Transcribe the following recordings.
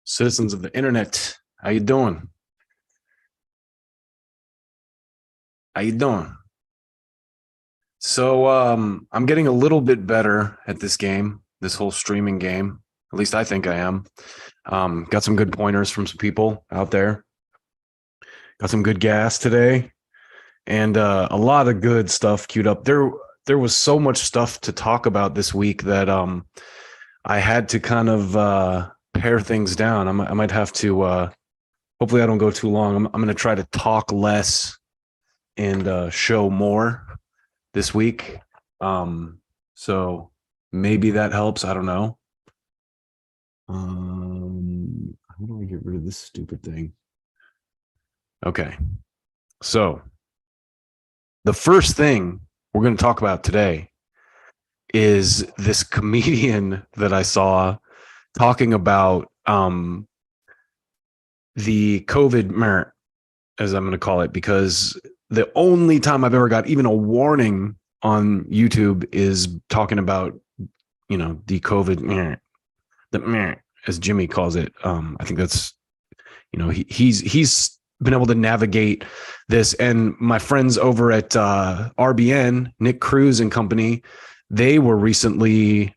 Citizens of the internet, how you doing? How you doing? So I'm getting a little bit better at this game, this whole streaming game. At least I think I am. Got some good pointers from some people out there. Got some good gas today, and a lot of good stuff queued up. There was so much stuff to talk about this week that I had to kind of pare things down. I might have to. Hopefully, I don't go too long. I'm going to try to talk less and show more this week. So maybe that helps. I don't know. How do I get rid of this stupid thing? Okay. So the first thing we're going to talk about today is this comedian that I saw talking about the COVID, as I'm going to call it, because the only time I've ever got even a warning on YouTube is talking about, the COVID, as Jimmy calls it. I think that's, he's been able to navigate this. And my friends over at RBN, Nick Cruz and company, they were recently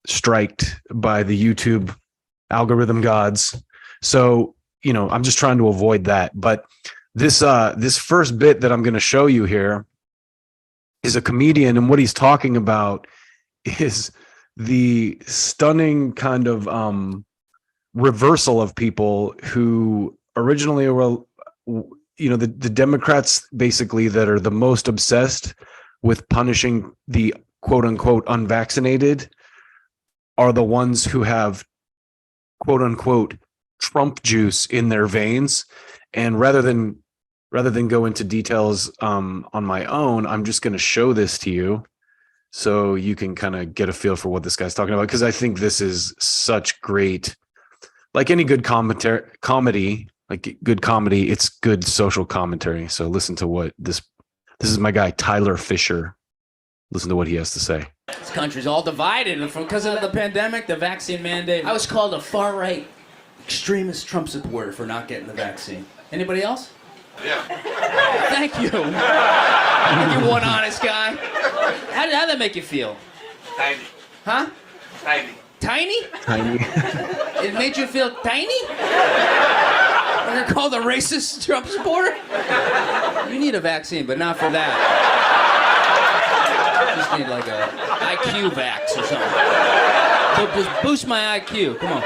striked by the YouTube algorithm gods. So, I'm just trying to avoid that. But this first bit that I'm going to show you here is a comedian, and what he's talking about is the stunning kind of reversal of people who originally were, the Democrats basically that are the most obsessed with punishing the quote unquote unvaccinated are the ones who have quote unquote Trump juice in their veins. And rather than go into details on my own, I'm just going to show this to you so you can kind of get a feel for what this guy's talking about, because I think this is such great, like any good comedy, it's good social commentary. So listen to what this is my guy, Tyler Fisher. Listen to what he has to say. This country's all divided because of the pandemic, the vaccine mandate. I was called a far-right extremist Trump supporter for not getting the vaccine. Anybody else? Yeah. Thank you. You're one honest guy. How'd that make you feel? Tiny. Huh? Tiny. Tiny? Tiny. It made you feel tiny? When you're called a racist Trump supporter? You need a vaccine, but not for that. You just need like a IQ vax or something. Just boost my IQ. Come on.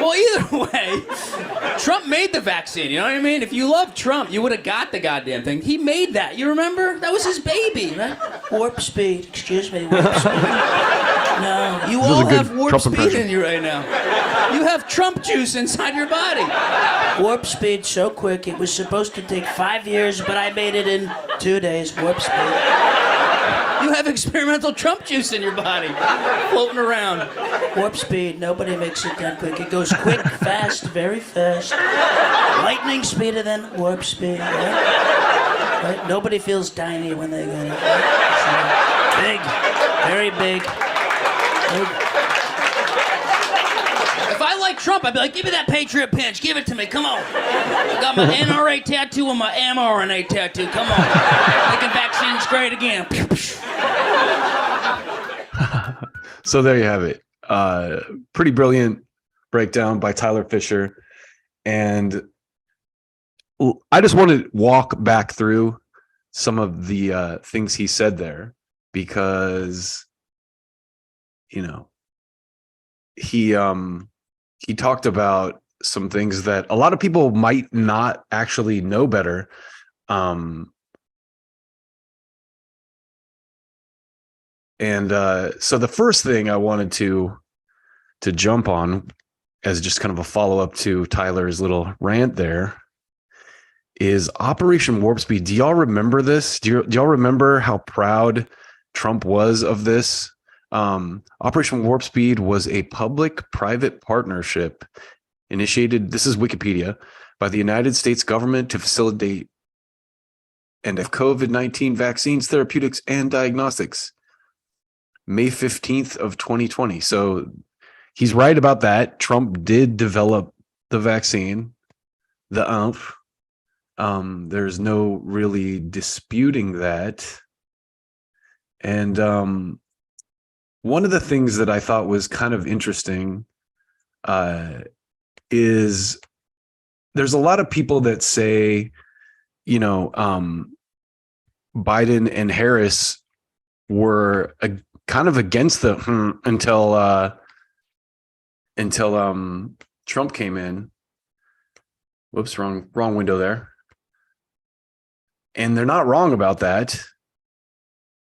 Well, either way, Trump made the vaccine, you know what I mean? If you love Trump, you would have got the goddamn thing. He made that, you remember? That was his baby, right? Warp speed, excuse me, warp speed. No, you all have warp speed in you right now. You have Trump juice inside your body. Warp speed so quick, it was supposed to take 5 years, but I made it in 2 days. Warp speed. You have experimental Trump juice in your body, floating around. Warp speed, nobody makes it that quick. It goes quick, fast, very fast. Lightning speeder than warp speed, right? Nobody feels tiny when they get it. Big, very big. If I like Trump, I'd be like, give me that Patriot pinch, give it to me, come on. I got my NRA tattoo and my mRNA tattoo, come on. Making vaccines great again. So there you have it. Pretty brilliant breakdown by Tyler Fisher. And I just want to walk back through some of the things he said there, because, he talked about some things that a lot of people might not actually know better. So the first thing I wanted to jump on as just kind of a follow-up to Tyler's little rant there is Operation Warp Speed. Do y'all remember this? Do y'all remember how proud Trump was of this? Operation Warp Speed was a public-private partnership initiated, this is Wikipedia, by the United States government to facilitate and of COVID-19 vaccines, therapeutics, and diagnostics. May 15th of 2020. So he's right about that. Trump did develop the vaccine, the umph. There's no really disputing that. And one of the things that I thought was kind of interesting is there's a lot of people that say, Biden and Harris were kind of against the until Trump came in. Whoops, wrong window there. And they're not wrong about that.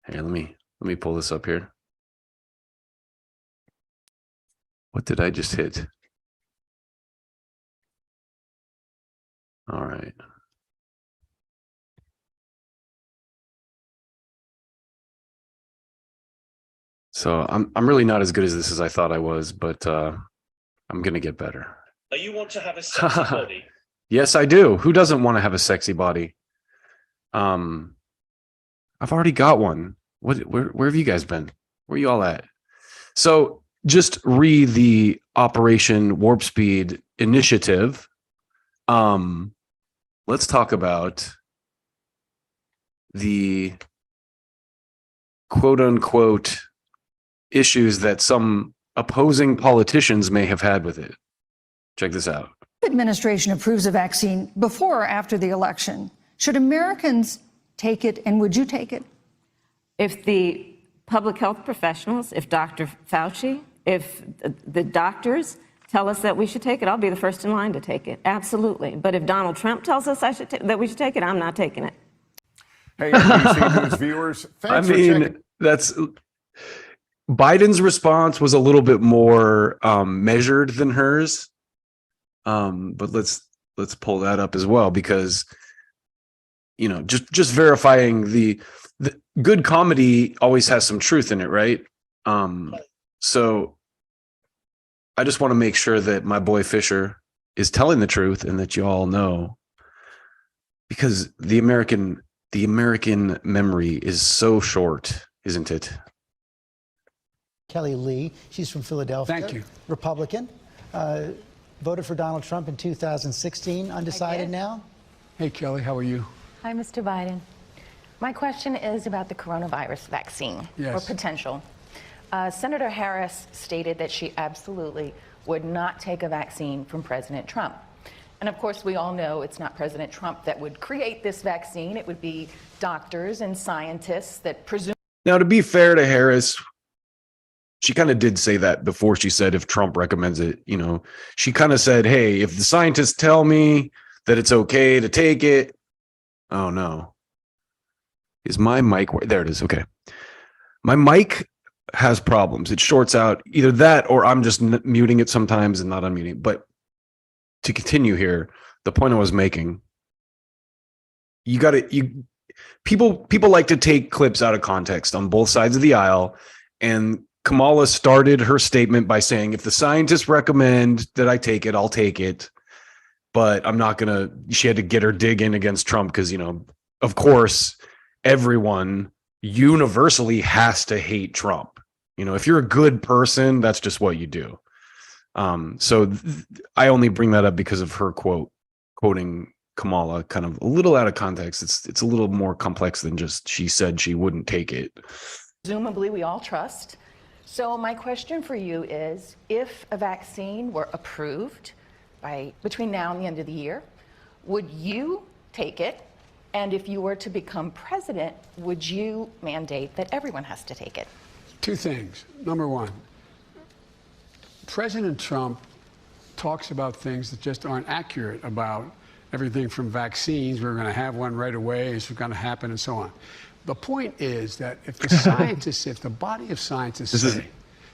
Hey, let me pull this up here. What did I just hit? All right. So I'm really not as good as this as I thought I was, but I'm gonna get better. You want to have a sexy body? Yes, I do. Who doesn't want to have a sexy body? I've already got one. Where have you guys been? Where you all at? So just read the Operation Warp Speed initiative. Let's talk about the quote unquote issues that some opposing politicians may have had with it. Check this out. Administration approves a vaccine before or after the election. Should Americans take it, and would you take it? If the public health professionals, if Dr. Fauci, if the doctors tell us that we should take it, I'll be the first in line to take it. Absolutely. But if Donald Trump tells us that we should take it, I'm not taking it. Hey, NBC News viewers, thanks for checking. That's Biden's response was a little bit more measured than hers. But let's pull that up as well, because just verifying the good comedy always has some truth in it, right? So I just want to make sure that my boy Fisher is telling the truth and that you all know, because the American memory is so short, isn't it? Kelly Lee, she's from Philadelphia. Thank you. Republican. Voted for Donald Trump in 2016. Undecided now? Hey, Kelly, how are you? Hi, Mr. Biden. My question is about the coronavirus vaccine, Yes. or potential. Senator Harris stated that she absolutely would not take a vaccine from President Trump. And of course, we all know it's not President Trump that would create this vaccine. It would be doctors and scientists that presume. Now, to be fair to Harris, she kind of did say that before she said if Trump recommends it. She kind of said, hey, if the scientists tell me that it's okay to take it. Oh, no. Is my mic? There it is. Okay. My mic has problems. It shorts out, either that or I'm just muting it sometimes and not unmuting. But to continue here, the point I was making, people like to take clips out of context on both sides of the aisle. And Kamala started her statement by saying, if the scientists recommend that I take it, I'll take it. But I'm not going to, she had to get her dig in against Trump because, of course, everyone universally has to hate Trump. If you're a good person, that's just what you do. I only bring that up because of her quoting Kamala kind of a little out of context. It's a little more complex than just she said she wouldn't take it. Presumably we all trust. So my question for you is, if a vaccine were approved between now and the end of the year, would you take it? And if you were to become president, would you mandate that everyone has to take it? Two things. Number one, President Trump talks about things that just aren't accurate about everything from vaccines. We're going to have one right away. It's going to happen and so on. The point is that if the scientists, if the body of scientists say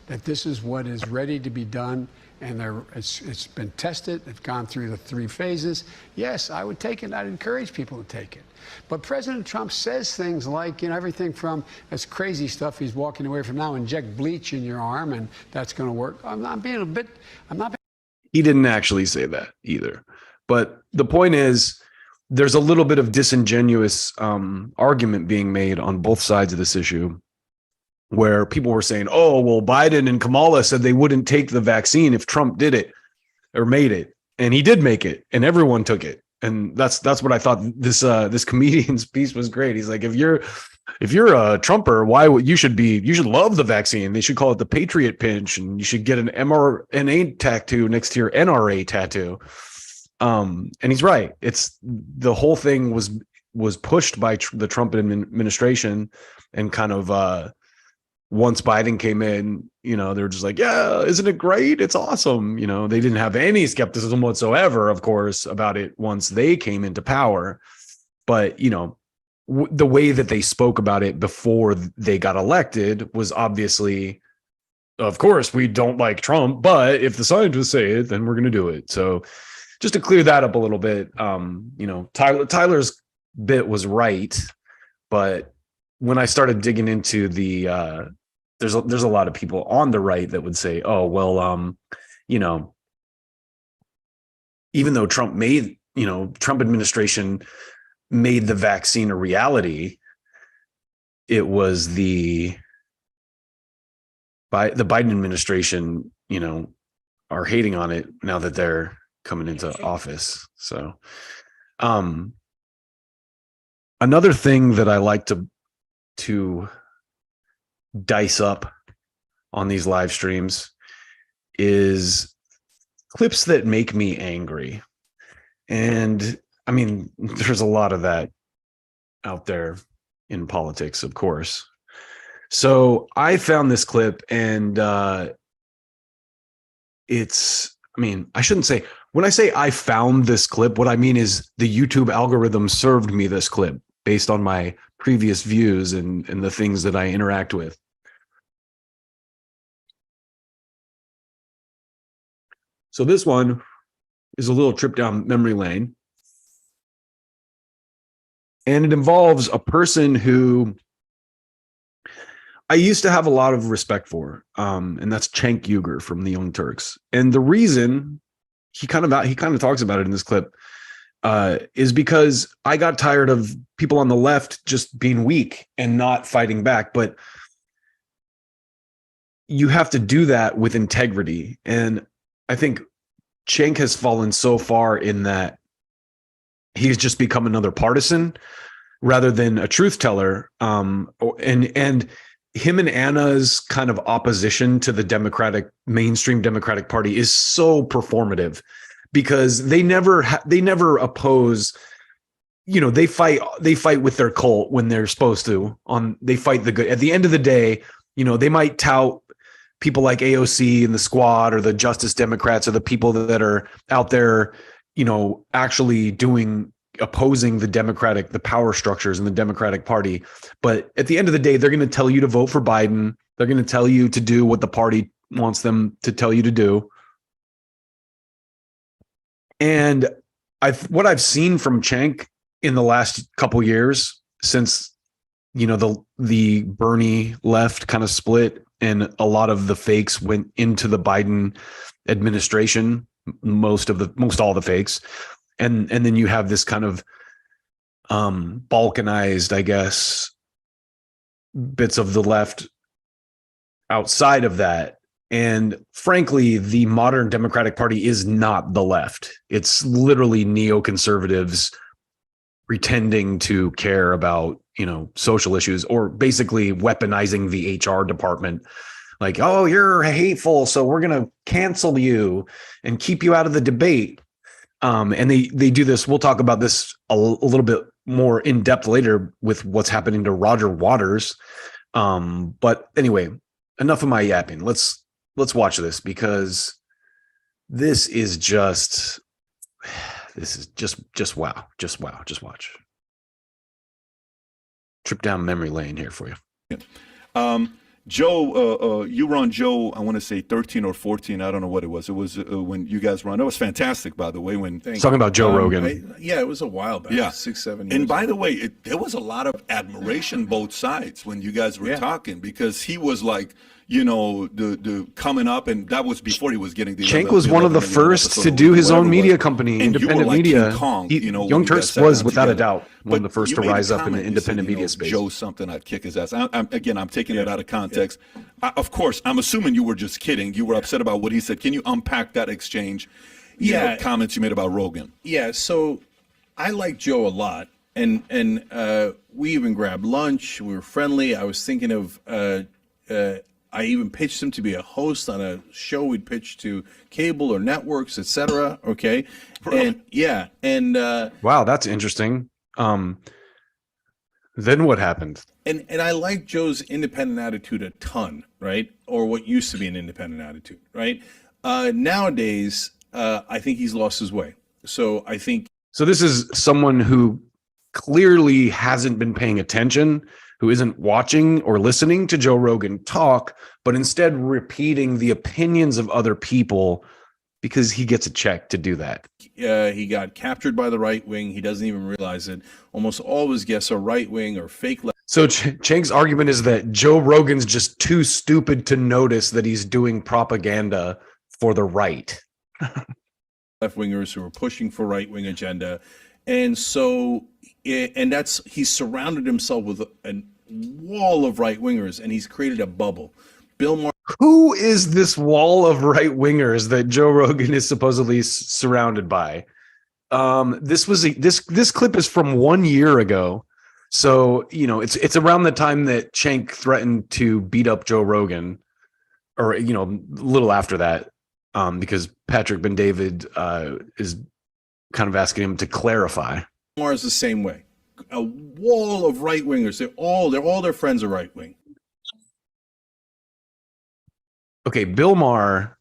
that this is what is ready to be done and it's been tested, it's gone through the 3 phases, yes, I would take it. I'd encourage people to take it. But President Trump says things like, everything from this crazy stuff he's walking away from now, inject bleach in your arm and that's going to work. He didn't actually say that either. But the point is, there's a little bit of disingenuous argument being made on both sides of this issue. where people were saying, oh, well, Biden and Kamala said they wouldn't take the vaccine if Trump did it or made it. And he did make it, and everyone took it. And that's what I thought this comedian's piece was great. He's like, if you're a Trumper, you should love the vaccine. They should call it the Patriot Pinch, and you should get an mRNA tattoo next to your NRA tattoo. And he's right. It's the whole thing was pushed by the Trump administration, and kind of once Biden came in, they were just like, yeah, isn't it great? It's awesome. They didn't have any skepticism whatsoever, of course, about it once they came into power. But, the way that they spoke about it before they got elected was obviously, of course, we don't like Trump, but if the scientists say it, then we're going to do it. So just to clear that up a little bit, Tyler's bit was right. But when I started digging into there's a lot of people on the right that would say, oh, well, even though Trump administration made the vaccine a reality, it was the Biden administration, are hating on it now that they're coming into office. So, another thing that I like to dice up on these live streams is clips that make me angry. And I mean, there's a lot of that out there in politics, of course. So I found this clip, and I shouldn't say, when I say I found this clip, what I mean is the YouTube algorithm served me this clip based on my previous views and the things that I interact with. So this one is a little trip down memory lane. And it involves a person who I used to have a lot of respect for, and that's Cenk Uygur from the Young Turks. And the reason he kind of talks about it in this clip is because I got tired of people on the left just being weak and not fighting back. But you have to do that with integrity. And I think Cenk has fallen so far in that he's just become another partisan rather than a truth teller. And him and Anna's kind of opposition to the mainstream Democratic Party is so performative, because they never oppose. They fight with their cult when they're supposed to. They fight the good. At the end of the day, they might tout people like AOC and the Squad or the Justice Democrats or the people that are out there, actually opposing the power structures in the Democratic Party. But at the end of the day, they're going to tell you to vote for Biden. They're going to tell you to do what the party wants them to tell you to do. And what I've seen from Cenk in the last couple years, since the Bernie left kind of split and a lot of the fakes went into the Biden administration, most all the fakes, and then you have this kind of balkanized, I guess, bits of the left outside of that. And frankly, the modern Democratic Party is not the left. It's literally neoconservatives pretending to care about, social issues, or basically weaponizing the HR department. Like, oh, you're hateful, so we're going to cancel you and keep you out of the debate. And they do this. We'll talk about this a little bit more in depth later with what's happening to Roger Waters. But anyway, enough of my yapping. Let's watch this, because this is just wow. Just wow. Just watch. Trip down memory lane here for you. Joe, you were on Joe, I want to say 13 or 14. I don't know what it was. It was when you guys were on. That was fantastic, by the way. Talking about Joe Rogan. Yeah, it was a while back. Yeah. 6, 7 years. And by the way, there was a lot of admiration both sides when you guys were talking, because he was like, the coming up, and that was before he was getting the. Cenk was one of the first to do his own media company, independent media. King Kong, Young Turks was, without a doubt, one of the first to rise up in the independent media space. Joe something, I'd kick his ass. I'm taking it out of context. Of course, I'm assuming you were just kidding. You were upset about what he said. Can you unpack that exchange? Comments you made about Rogan. Yeah, so I like Joe a lot, and we even grabbed lunch. We were friendly. I was thinking of. I even pitched him to be a host on a show we'd pitch to cable or networks, etc. Okay, and wow, that's interesting. Then what happened? And I like Joe's independent attitude a ton, right? Or what used to be an independent attitude, right? Nowadays, I think he's lost his way. So I think. So this is someone who clearly hasn't been paying attention, who isn't watching or listening to Joe Rogan talk, but instead repeating the opinions of other people because he gets a check to do that. He got captured by the right wing. He doesn't even realize it. Almost all his guests are right wing or fake. So Cenk's argument is that Joe Rogan's just too stupid to notice that he's doing propaganda for the right. Left-wingers who are pushing for right-wing agenda. And so, he's surrounded himself with a wall of right-wingers, and he's created a bubble. Bill Maher. Who is this wall of right-wingers that Joe Rogan is supposedly surrounded by? This clip is from 1 year ago. So, it's around the time that Cenk threatened to beat up Joe Rogan, or, a little after that, because Patrick Ben-David is kind of asking him to clarify. Maher's the same way. A wall of right-wingers. They're all their friends are right-wing. Okay, Bill Maher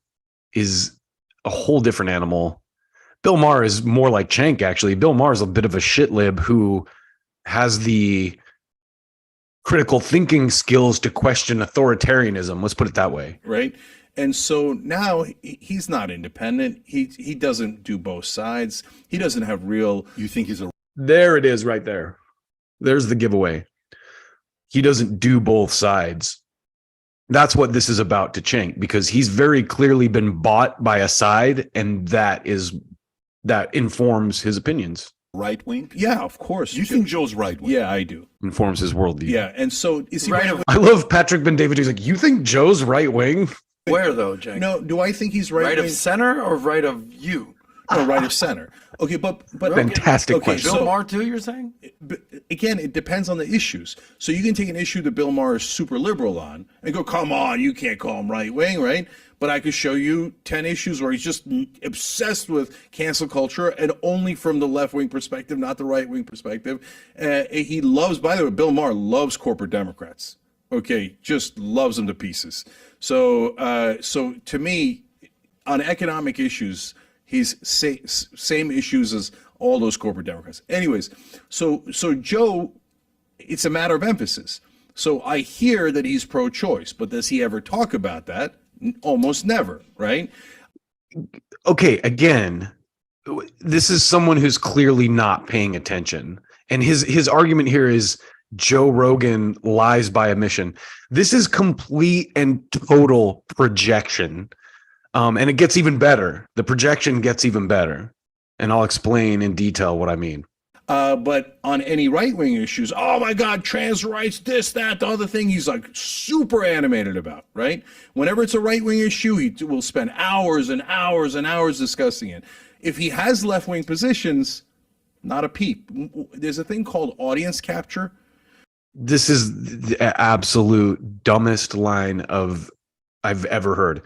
is a whole different animal. Bill Maher is more like Cenk, actually. Bill Maher is a bit of a shit lib who has the critical thinking skills to question authoritarianism. Let's put it that way. Right. And so now he's not independent. He doesn't do both sides. He doesn't have real. You think he's a. There it is right there. There's the giveaway. He doesn't do both sides. That's what this is about to Cenk, because he's very clearly been bought by a side, and that informs his opinions. Right wing? Yeah, of course. You think Joe's right wing? Yeah, I do. Informs his worldview. Yeah, and so is he right? I love Patrick Ben-David. He's like, you think Joe's right wing? Where though, Cenk? No, do I think he's right? Right of center or right of you? No, right of center. Okay, but fantastic question. Bill Maher too, you're saying? But again, it depends on the issues. So you can take an issue that Bill Maher is super liberal on and go, come on, you can't call him right wing, right? But I could show you 10 issues where he's just obsessed with cancel culture and only from the left wing perspective, not the right wing perspective. He loves, by the way, Bill Maher loves corporate Democrats. Okay, just loves them to pieces. So to me, on economic issues, he's same issues as all those corporate Democrats. Anyways, so Joe, it's a matter of emphasis. So I hear that he's pro-choice, but does he ever talk about that? Almost never, right? Okay, again, this is someone who's clearly not paying attention. And his argument here is Joe Rogan lies by omission. This is complete and total projection. And it gets even better. The projection gets even better. And I'll explain in detail what I mean. But on any right-wing issues, oh my God, trans rights, this, that, the other thing, he's like super animated about, right? Whenever it's a right-wing issue, he will spend hours and hours and hours discussing it. If he has left-wing positions, not a peep. There's a thing called audience capture. This is the absolute dumbest line I've ever heard.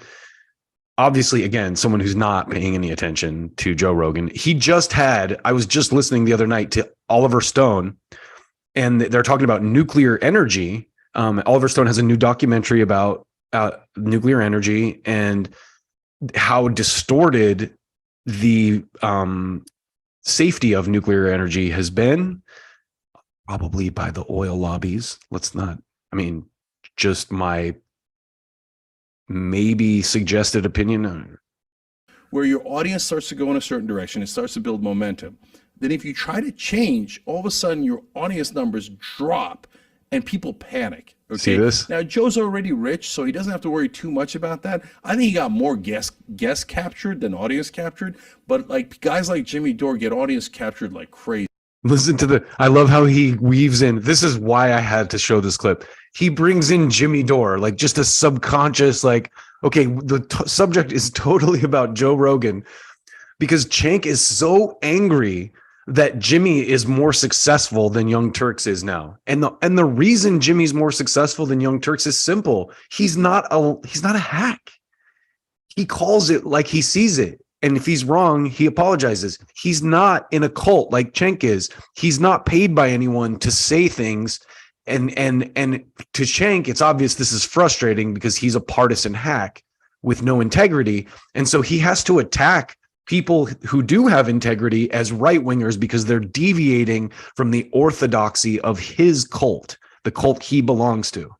Obviously, again, someone who's not paying any attention to Joe Rogan. I was just listening the other night to Oliver Stone, and they're talking about nuclear energy. Oliver Stone has a new documentary about nuclear energy and how distorted the safety of nuclear energy has been, probably by the oil lobbies. Just my maybe suggested opinion. Where your audience starts to go in a certain direction, it starts to build momentum. Then if you try to change, all of a sudden your audience numbers drop and people panic. Okay? See this? Now, Joe's already rich, so he doesn't have to worry too much about that. I think he got more guest captured than audience captured, but like guys like Jimmy Dore get audience captured like crazy. Listen to I love how he weaves in. This is why I had to show this clip. He brings in Jimmy Dore, like just a subconscious, like, okay, the subject is totally about Joe Rogan because Cenk is so angry that Jimmy is more successful than Young Turks is now. And the reason Jimmy's more successful than Young Turks is simple. He's not a hack. He calls it like he sees it. And if he's wrong, he apologizes. He's not in a cult like Cenk is. He's not paid by anyone to say things. And to Cenk, it's obvious this is frustrating because he's a partisan hack with no integrity. And so he has to attack people who do have integrity as right-wingers because they're deviating from the orthodoxy of his cult, the cult he belongs to.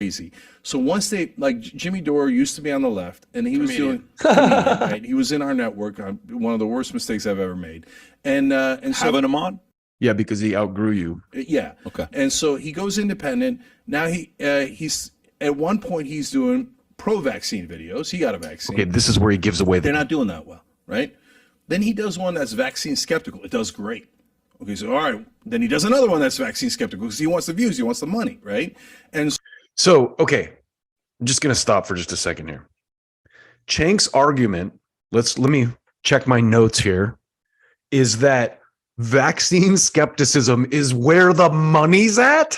Crazy. So once they, like Jimmy Dore used to be on the left, and he was doing, right? He was in our network. One of the worst mistakes I've ever made. And so Having him on? Yeah, because he outgrew you. Yeah. Okay. And so he goes independent. Now he's at one point he's doing pro-vaccine videos. He got a vaccine. Okay, this is where he gives away They're not doing that well, right? Then he does one that's vaccine skeptical. It does great. Okay, so all right. Then he does another one that's vaccine skeptical because he wants the views, he wants the money, right? And so, okay, I'm just going to stop for just a second here. Cenk's argument, let me check my notes here, is that vaccine skepticism is where the money's at.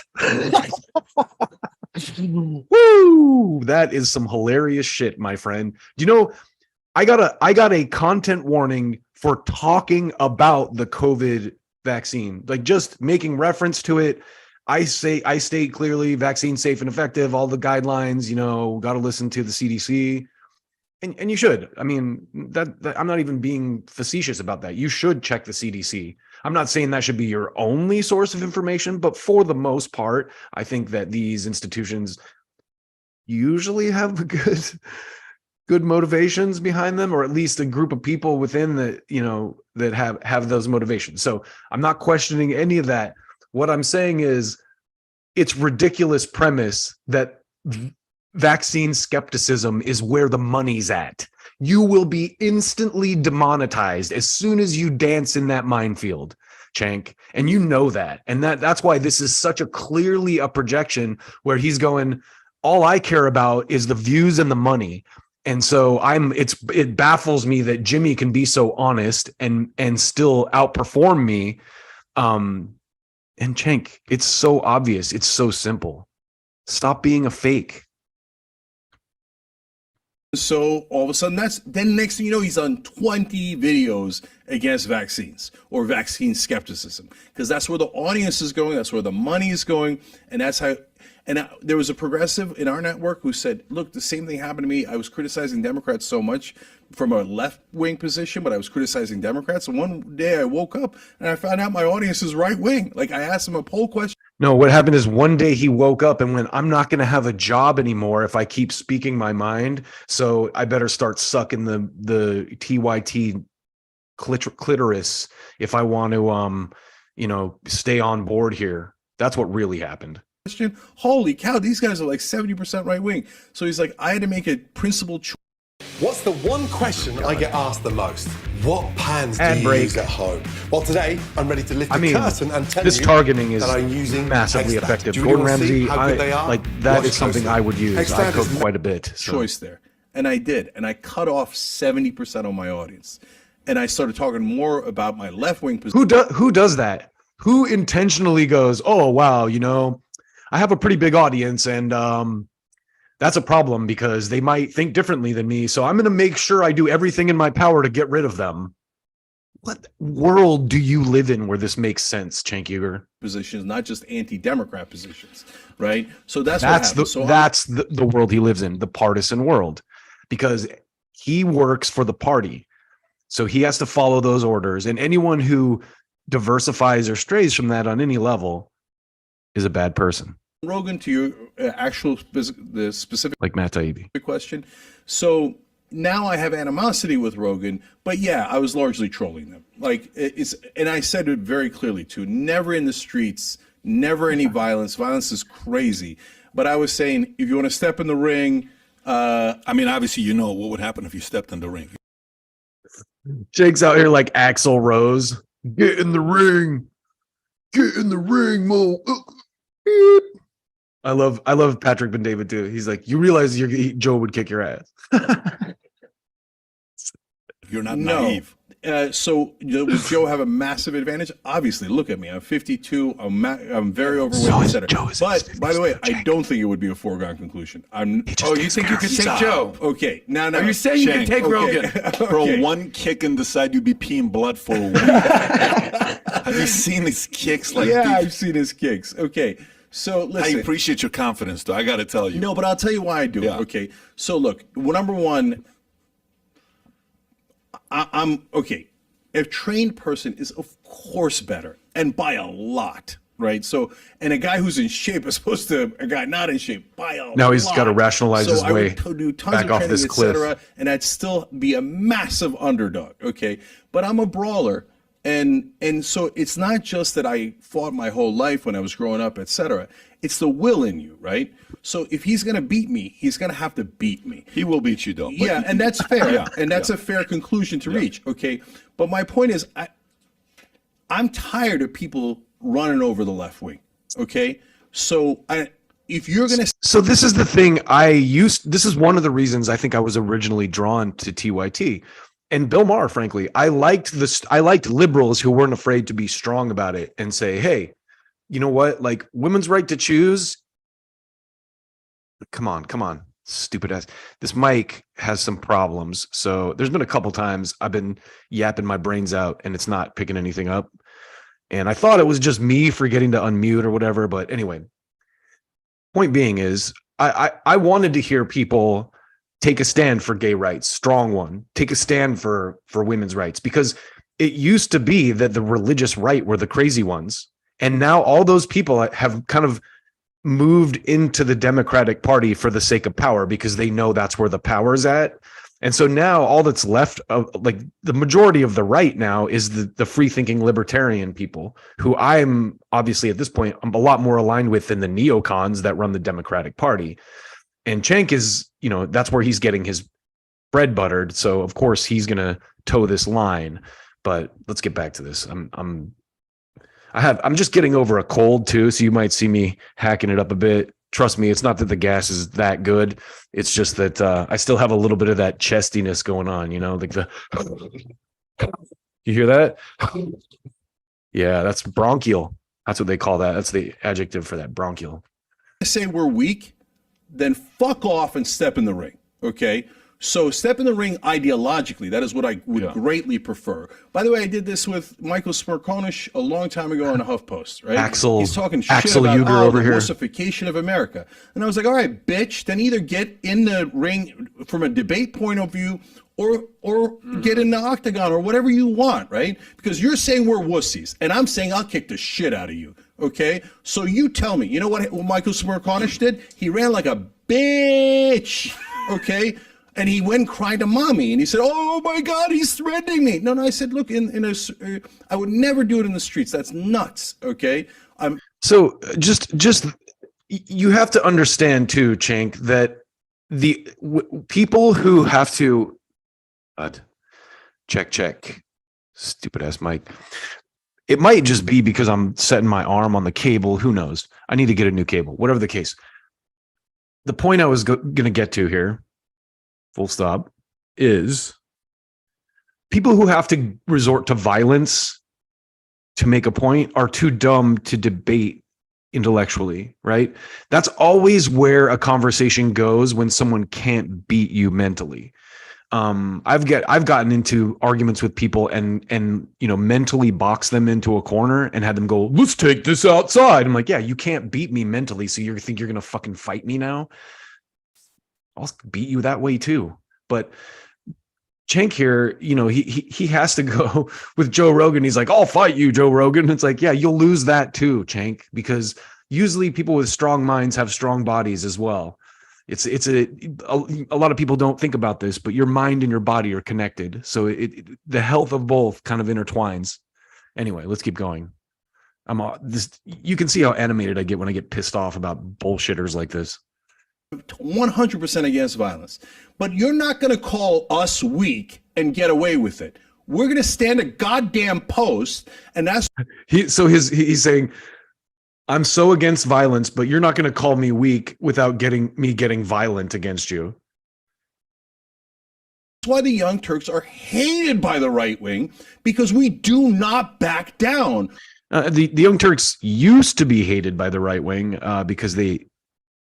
Woo! That is some hilarious shit, my friend. Do you know, I got a content warning for talking about the COVID vaccine, like just making reference to it. I state clearly vaccine safe and effective, all the guidelines, got to listen to the CDC. And you should. I mean, that I'm not even being facetious about that. You should check the CDC. I'm not saying that should be your only source of information, but for the most part, I think that these institutions usually have good motivations behind them, or at least a group of people within that have those motivations. So I'm not questioning any of that. What I'm saying is it's ridiculous premise that vaccine skepticism is where the money's at. You will be instantly demonetized as soon as you dance in that minefield, Cenk. And you know that. And that's why this is such clearly a projection where he's going, all I care about is the views and the money. And so it baffles me that Jimmy can be so honest and still outperform me. And Cenk, it's so obvious. It's so simple. Stop being a fake. so all of a sudden then next thing you know, he's on 20 videos against vaccines or vaccine skepticism, because that's where the audience is going, that's where the money is going, and that's how. And there was a progressive in our network who said, look, the same thing happened to me. I was criticizing Democrats so much from a left-wing position, but I was criticizing Democrats. And one day I woke up and I found out my audience is right-wing. Like, I asked him a poll question. No, what happened is one day he woke up and went, I'm not going to have a job anymore if I keep speaking my mind. So I better start sucking the TYT clitoris if I want to, stay on board here. That's what really happened. Holy cow, these guys are like 70% right wing. So he's like, I had to make a principled choice. What's the one question I get asked the most? What pans do you use at home? Well, today I'm ready to lift the curtain and tell you this targeting is that I'm using massively X-Stand. effective. Do you really Gordon wanna see Ramsay, how good they are? like that Watch is something closely. I would use. I X-Stand cook is quite a bit. So. Choice there. And I did. And I cut off 70% of my audience. And I started talking more about my left-wing position. Who does that? Who intentionally goes, oh, wow, I have a pretty big audience, and that's a problem because they might think differently than me. So I'm going to make sure I do everything in my power to get rid of them. What world do you live in where this makes sense, Cenk Uygur? Positions, not just anti-Democrat positions, right? So that's the world he lives in, the partisan world, because he works for the party. So he has to follow those orders. And anyone who diversifies or strays from that on any level is a bad person. Rogan, to your the specific, like Matt Taibbi question. So now I have animosity with Rogan, but yeah, I was largely trolling them. Like and I said it very clearly too. Never in the streets Never any violence. Violence is crazy. But I was saying, if you want to step in the ring, I mean, obviously, you know what would happen if you stepped in the ring. Jake's out here like Axl Rose. Get in the ring. Get in the ring, Mo. I love Patrick Ben David too. He's like, you realize Joe would kick your ass. You're not naive. So would Joe have a massive advantage? Obviously, look at me. I'm 52. I'm very overweight, etc. But by the way, I don't think it would be a foregone conclusion. You think you could take Joe? Okay. Now, are you saying you can take Rogan? Bro, one kick and decide you'd be peeing blood for a week. Have you seen his kicks? I've seen his kicks. Okay. So listen. I appreciate your confidence, though. I got to tell you. No, but I'll tell you why I do it. Okay. So look, number one, I'm okay. A trained person is of course better, and by a lot, right? So, and a guy who's in shape is opposed to a guy not in shape by a lot. Now he's got to rationalize his way I would do tons back of off training, this cliff, and I'd still be a massive underdog. Okay, but I'm a brawler, and so it's not just that I fought my whole life when I was growing up, etc. It's the will in you, right? So if he's going to beat me, he's going to have to beat me. He will beat you, though. Yeah, and that's fair. And that's a fair conclusion to reach, okay? But my point is, I'm tired of people running over the left wing, okay? So if you're going to... So this is the thing this is one of the reasons I think I was originally drawn to TYT. And Bill Maher, frankly, I liked liberals who weren't afraid to be strong about it and say, hey, you know what? Like, women's right to choose. Come on, stupid ass. This mic has some problems. So there's been a couple times I've been yapping my brains out and it's not picking anything up. And I thought it was just me forgetting to unmute or whatever. But anyway, point being is I wanted to hear people take a stand for gay rights, strong one, take a stand for women's rights, because it used to be that the religious right were the crazy ones. And now all those people have kind of moved into the Democratic Party for the sake of power because they know that's where the power is at. And so now all that's left of like the majority of the right now is the free thinking libertarian people who I'm obviously at this point, I'm a lot more aligned with than the neocons that run the Democratic Party. And Cenk is, that's where he's getting his bread buttered. So of course he's going to toe this line, but let's get back to this. I'm just getting over a cold too, so you might see me hacking it up a bit. Trust me, it's not that the gas is that good. It's just that I still have a little bit of that chestiness going on, like you hear that? Yeah, that's bronchial. That's what they call that. That's the adjective for that, bronchial. Say we're weak, then fuck off and step in the ring, okay? So step in the ring ideologically. That is what I would greatly prefer. By the way, I did this with Michael Smerconish a long time ago on a HuffPost, right? He's talking shit about the Russification of America. And I was like, all right, bitch, then either get in the ring from a debate point of view or get in the octagon or whatever you want, right? Because you're saying we're wussies, and I'm saying I'll kick the shit out of you, okay? So you tell me, you know what Michael Smerconish did? He ran like a bitch, okay? And he went and cried to mommy, and he said, "Oh my God, he's threatening me." No, I said, "Look, I would never do it in the streets. That's nuts." Okay. So just you have to understand too, Cenk, that the people who have to check, stupid ass mic. It might just be because I'm setting my arm on the cable. Who knows? I need to get a new cable. Whatever the case. The point I was going to get to here, full stop, is people who have to resort to violence to make a point are too dumb to debate intellectually, right? That's always where a conversation goes when someone can't beat you mentally. I've gotten into arguments with people and mentally box them into a corner and had them go, "Let's take this outside." I'm like, yeah, you can't beat me mentally, so you think you're gonna fucking fight me now? I'll beat you that way too. But Cenk here, he has to go with Joe Rogan. He's like, "I'll fight you, Joe Rogan." It's like, yeah, you'll lose that too, Cenk, because usually people with strong minds have strong bodies as well. It's a lot of people don't think about this, but your mind and your body are connected. So the health of both kind of intertwines. Anyway, let's keep going. You can see how animated I get when I get pissed off about bullshitters like this. 100% against violence. But you're not going to call us weak and get away with it. We're going to stand a goddamn post, and that's he's saying, I'm so against violence, but you're not going to call me weak without getting violent against you. That's why the Young Turks are hated by the right wing, because we do not back down. The Young Turks used to be hated by the right wing because they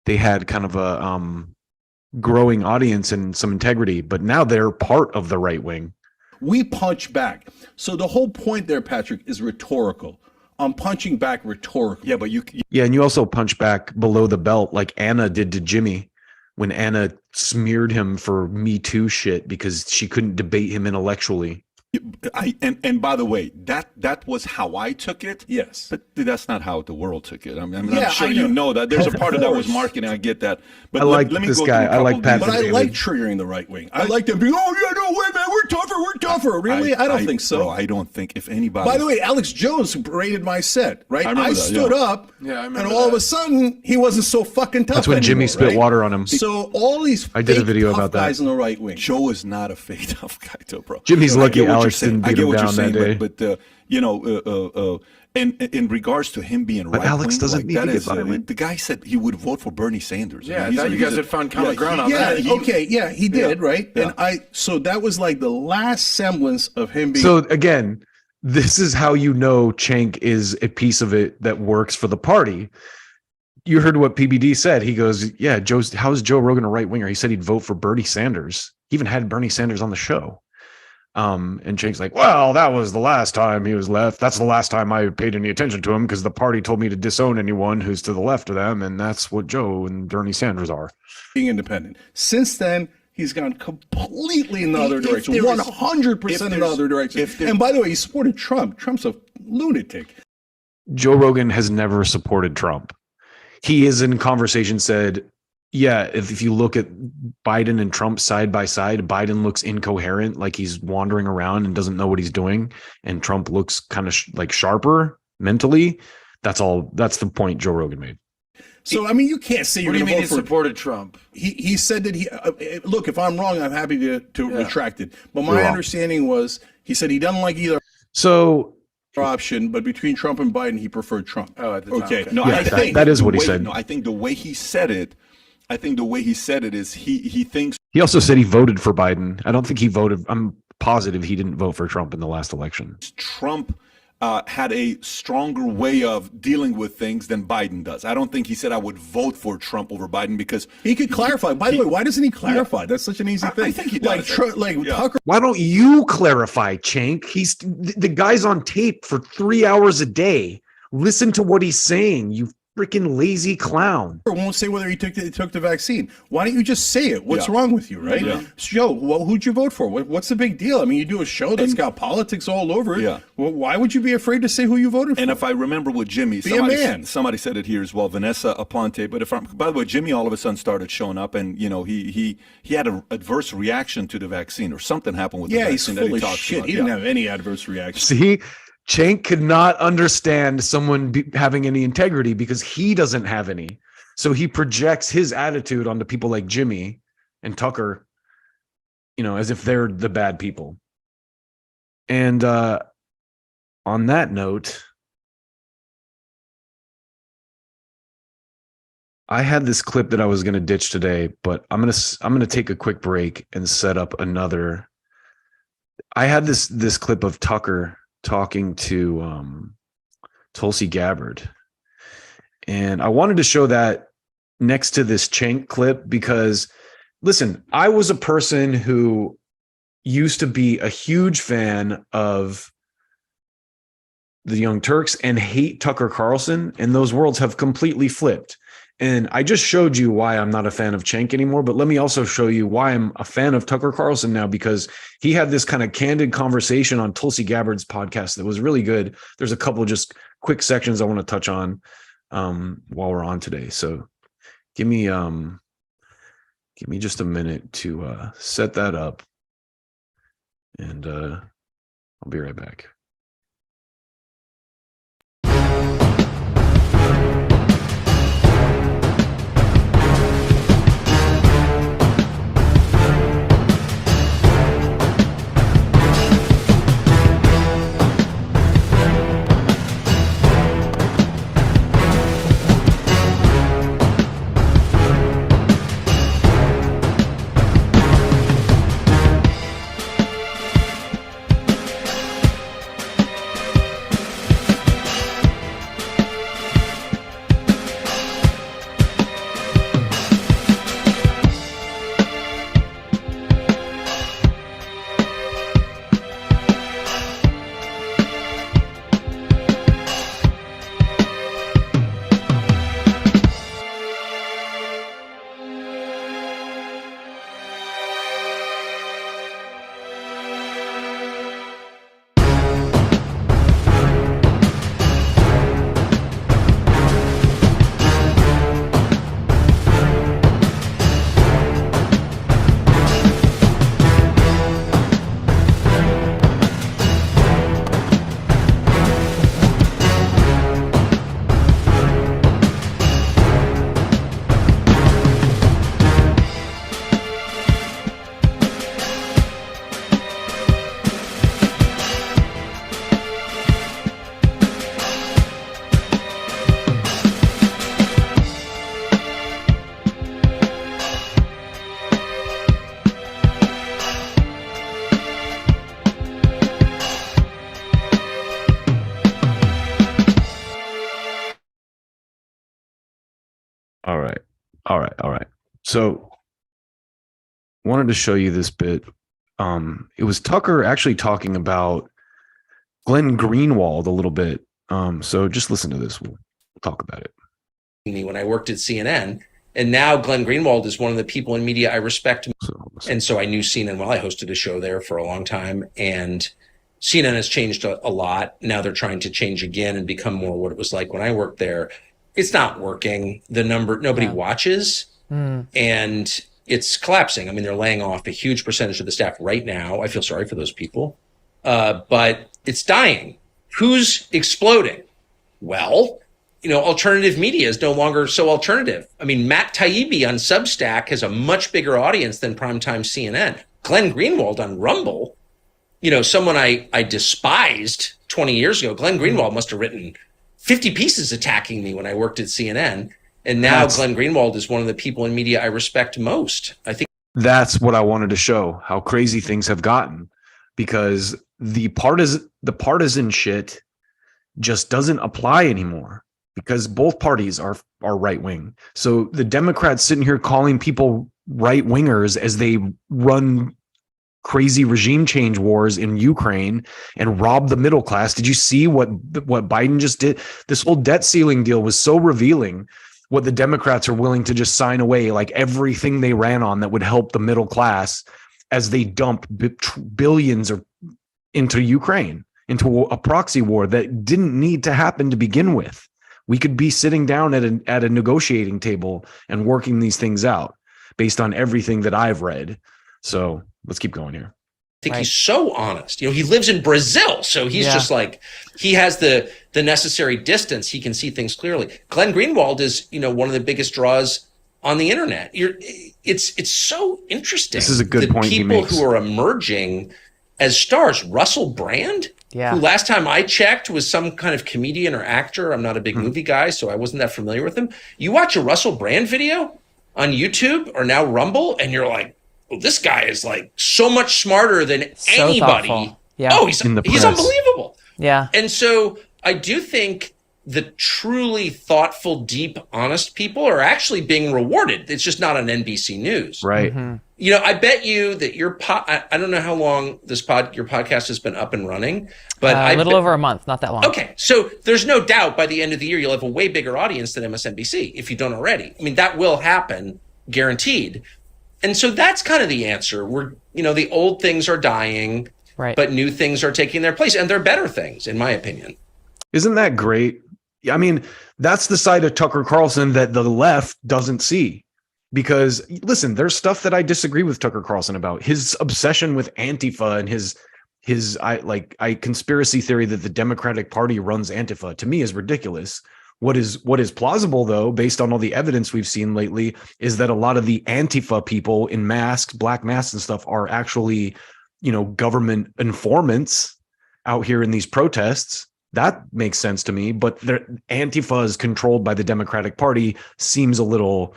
had kind of a growing audience and some integrity, but now they're part of the right wing. We punch back. So the whole point there, Patrick, is rhetorical. I'm punching back rhetorically. Yeah, but and you also punch back below the belt like Anna did to Jimmy when Anna smeared him for Me Too shit because she couldn't debate him intellectually. And by the way, that was how I took it. Yes, but that's not how the world took it. I'm Yeah, sure I you know. know that. There's a Of part of that was course. marketing. I get that. But I like let me this go guy. through a I like couple Patrick But I Daly. like triggering the right wing. I like them being, oh, yeah, no, wait, man, we're tougher. Really? I don't think so. Bro, I don't think if anybody. By the way, Alex Jones rated my set, right? I remember that, stood up, Yeah, I and remember all of that. a sudden, he wasn't so fucking tough That's when Jimmy anymore, spit right? water on him. So all these I did a fake video tough about that. guys on the right wing. Joe is not a fake tough guy, though, bro. Jimmy's I lucky get what you're Alex saying. didn't I beat get him what you're down that saying, day. but and in regards to him being But right, Alex doesn't need to get violent. the guy said he would vote for Bernie Sanders. Yeah, I He's thought a- you he's guys a- had found common yeah, ground on Yeah, that. okay, yeah, he did, right? Yeah. And so that was like the last semblance of him being. So again, this is how you know Cenk is a piece of it that works for the party. You heard what PBD said. He goes, yeah, how is Joe Rogan a right winger? He said he'd vote for Bernie Sanders. He even had Bernie Sanders on the show. And Cenk's like, well, that was the last time he was left. That's the last time I paid any attention to him because the party told me to disown anyone who's to the left of them. And that's what Joe and Bernie Sanders are. Being independent. Since then, he's gone completely in the other If direction, there is- 100% in the other direction. And by the way, he supported Trump. Trump's a lunatic. Joe Rogan has never supported Trump. He is in conversation said, yeah, if you look at Biden and Trump side by side, Biden looks incoherent, like he's wandering around and doesn't know what he's doing. And Trump looks kind of like sharper mentally. That's all. That's the point Joe Rogan made. So, I mean, you can't say you're What do you going mean to he vote for supported Trump? He said that look, if I'm wrong, I'm happy to retract it. But You're my wrong. understanding was he said he doesn't like either So option, but between Trump and Biden, he preferred Trump. Oh, at the time, Okay. okay. No, Yeah, I that- think that is the what he way- said. No, I think the way he said it, is he thinks he also said he voted for Biden. I don't think he voted. I'm positive he didn't vote for Trump in the last election. Trump had a stronger way of dealing with things than Biden does. I don't think he said I would vote for Trump over Biden because He could clarify. By the way, why doesn't he clarify? That's such an easy thing. I think he Like, does. Tucker. Why don't you clarify, Cenk? The guy's on tape for 3 hours a day. Listen to what he's saying, you freaking lazy clown. Won't say whether he took the vaccine. Why don't you just say it? What's Yeah. wrong with you, right? Yeah. Joe, who'd you vote for? What's the big deal? I mean, you do a show that's got politics all over it. Yeah. Well, why would you be afraid to say who you voted for? And if I remember with Jimmy, Be a man. somebody said it here as well, Vanessa Aponte. But by the way, Jimmy all of a sudden started showing up, and he had an adverse reaction to the vaccine, or something happened with the yeah, he's vaccine that full he of talks shit. about. He didn't Yeah. have any adverse reaction. See, Cenk could not understand someone having any integrity because he doesn't have any. So he projects his attitude onto people like Jimmy and Tucker, as if they're the bad people. And on that note, I had this clip that I was going to ditch today, but I'm going to take a quick break and set up another. I had this clip of Tucker talking to Tulsi Gabbard, and I wanted to show that next to this Cenk clip because, listen, I was a person who used to be a huge fan of the Young Turks and hate Tucker Carlson, and those worlds have completely flipped. And I just showed you why I'm not a fan of Cenk anymore, but let me also show you why I'm a fan of Tucker Carlson now, because he had this kind of candid conversation on Tulsi Gabbard's podcast that was really good. There's a couple of just quick sections I want to touch on while we're on today. So give me just a minute to set that up, and I'll be right back. All right. All right. All right. So wanted to show you this bit. It was Tucker actually talking about Glenn Greenwald a little bit. So just listen to this. We'll talk about it. Me when I worked at CNN, and now Glenn Greenwald is one of the people in media I respect. And so I knew CNN well. I hosted a show there for a long time, and CNN has changed a lot. Now they're trying to change again and become more what it was like when I worked there. It's not working. The number, nobody watches, and it's collapsing. I mean, they're laying off a huge percentage of the staff right now. I feel sorry for those people, but it's dying. Who's exploding? Well, alternative media is no longer so alternative. I mean, Matt Taibbi on Substack has a much bigger audience than primetime CNN. Glenn Greenwald on Rumble, someone I despised 20 years ago. Glenn Greenwald must have written 50 pieces attacking me when I worked at CNN. And now Glenn Greenwald is one of the people in media I respect most. I think that's what I wanted to show, how crazy things have gotten, because the partisan shit just doesn't apply anymore, because both parties are right wing. So the Democrats sitting here calling people right wingers as they run crazy regime change wars in Ukraine and rob the middle class. Did you see what Biden just did? This whole debt ceiling deal was so revealing. What the Democrats are willing to just sign away, like everything they ran on that would help the middle class, as they dump billions into Ukraine, into a proxy war that didn't need to happen to begin with. We could be sitting down at a negotiating table and working these things out based on everything that I've read. So let's keep going here. I think he's so honest. He lives in Brazil, so he's just like, he has the necessary distance. He can see things clearly. Glenn Greenwald is, one of the biggest draws on the internet. It's so interesting. This is a good point he makes. People who are emerging as stars. Russell Brand, who last time I checked was some kind of comedian or actor. I'm not a big movie guy, so I wasn't that familiar with him. You watch a Russell Brand video on YouTube or now Rumble, and you're like, well, this guy is like so much smarter than anybody. Thoughtful. Oh, he's unbelievable. Yeah. And so I do think the truly thoughtful, deep, honest people are actually being rewarded. It's just not on NBC News. Right. I bet you that I don't know how long your podcast has been up and running, but a little over a month, not that long. Okay. So there's no doubt by the end of the year, you'll have a way bigger audience than MSNBC if you don't already. I mean, that will happen, guaranteed. And so that's kind of the answer. The old things are dying, but new things are taking their place, and they're better things, in my opinion. Isn't that great? I mean, that's the side of Tucker Carlson that the left doesn't see. Because listen, there's stuff that I disagree with Tucker Carlson about. His obsession with Antifa and his conspiracy theory that the Democratic Party runs Antifa, to me, is ridiculous. What is plausible, though, based on all the evidence we've seen lately, is that a lot of the Antifa people in masks, black masks and stuff, are actually, government informants out here in these protests. That makes sense to me. But Antifa is controlled by the Democratic Party seems a little,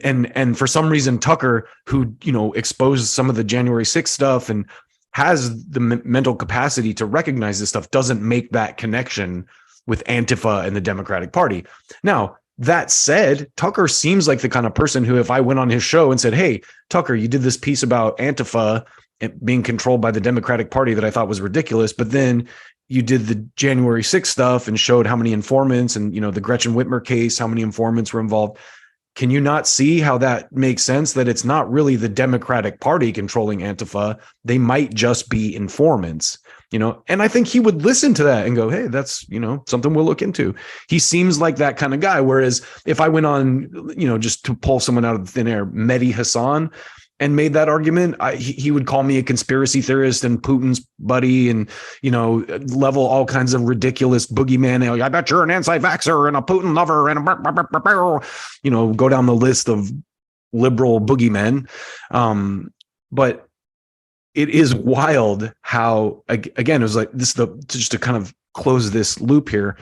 and for some reason, Tucker, who, exposed some of the January 6th stuff and has the mental capacity to recognize this stuff, doesn't make that connection with Antifa and the Democratic Party. Now, that said, Tucker seems like the kind of person who, if I went on his show and said, hey, Tucker, you did this piece about Antifa being controlled by the Democratic Party that I thought was ridiculous, but then you did the January 6th stuff and showed how many informants and, the Gretchen Whitmer case, how many informants were involved. Can you not see how that makes sense, that it's not really the Democratic Party controlling Antifa? They might just be informants. And I think he would listen to that and go, hey, that's, something we'll look into. He seems like that kind of guy. Whereas if I went on, just to pull someone out of thin air, Mehdi Hassan, and made that argument, he would call me a conspiracy theorist and Putin's buddy and, level all kinds of ridiculous boogeyman. I bet you're an anti-vaxxer and a Putin lover and go down the list of liberal boogeymen. But it is wild how, again, it was like this, just to kind of close this loop here.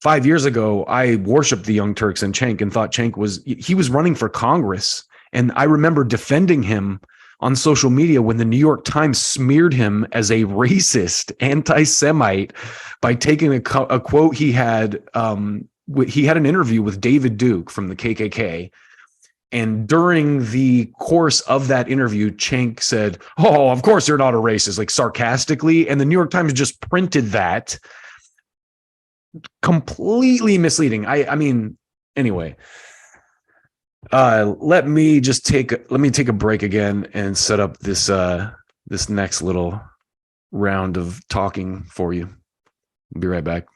5 years ago, I worshiped the Young Turks and Cenk and thought Cenk was running for Congress. And I remember defending him on social media when the New York Times smeared him as a racist, anti-Semite by taking a quote he had he had an interview with David Duke from the KKK. And during the course of that interview, Cenk said, "Oh, of course you're not a racist," like sarcastically. And the New York Times just printed that. Completely misleading. I mean, anyway. Let me take a break again and set up this this next little round of talking for you. I'll be right back.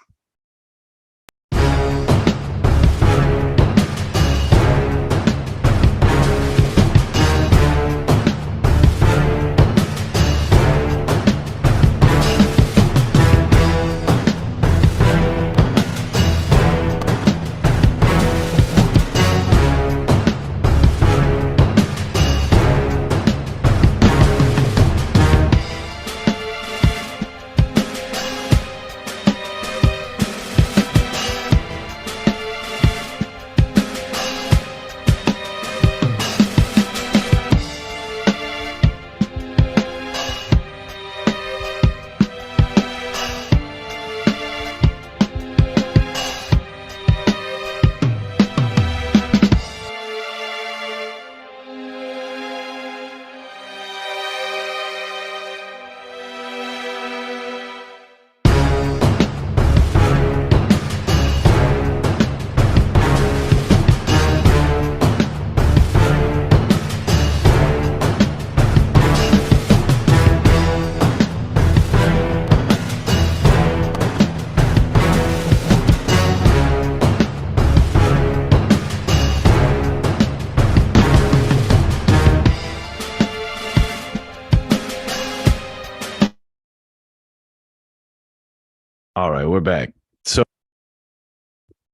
All right, we're back. So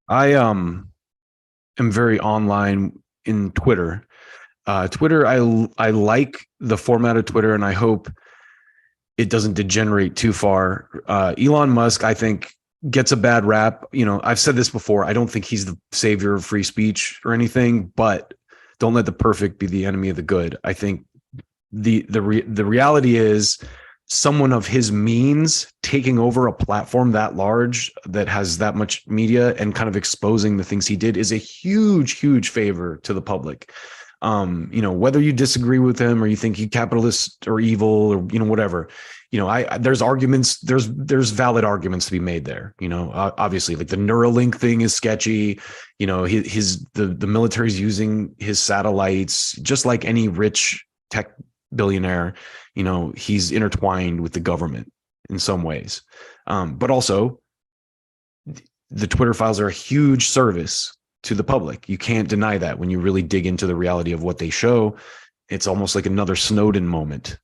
I am very online in Twitter. Twitter, I like the format of Twitter, and I hope it doesn't degenerate too far. Elon Musk, I think, gets a bad rap. You know, I've said this before. I don't think he's the savior of free speech or anything, but don't let the perfect be the enemy of the good. I think the reality is, someone of his means taking over a platform that large, that has that much media, and kind of exposing the things he did is a huge favor to the public. You know, whether you disagree with him or you think he's capitalist or evil or, you know, whatever, you know, there's arguments, there's valid arguments to be made there. You know, obviously, like the Neuralink thing is sketchy. You know, the military's using his satellites, just like any rich tech billionaire. You know, he's intertwined with the government in some ways. But also, the Twitter files are a huge service to the public. You can't deny that when you really dig into the reality of what they show. It's almost like another Snowden moment.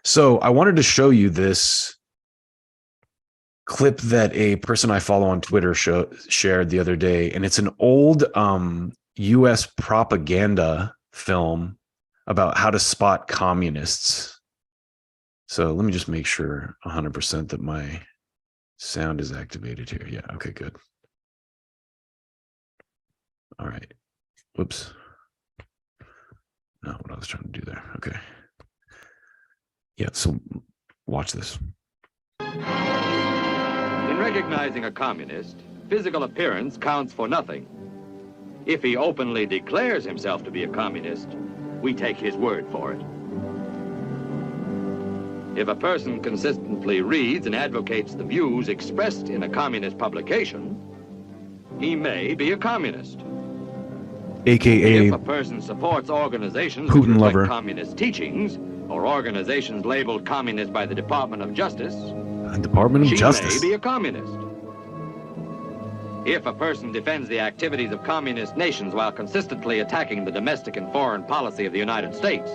So I wanted to show you this clip that a person I follow on Twitter shared the other day. And it's an old US propaganda film about how to spot communists. So let me just make sure 100% that my sound is activated here. Yeah, okay, good. All right. Whoops. Not what I was trying to do there. Okay. Yeah, so watch this. In recognizing a communist, physical appearance counts for nothing. If he openly declares himself to be a communist, we take his word for it. If a person consistently reads and advocates the views expressed in a communist publication, he may be a communist. AKA if a person supports organizations Putin that lover, reflect communist teachings, or organizations labeled communist by the Department of Justice, she may be a communist. If a person defends the activities of communist nations while consistently attacking the domestic and foreign policy of the United States,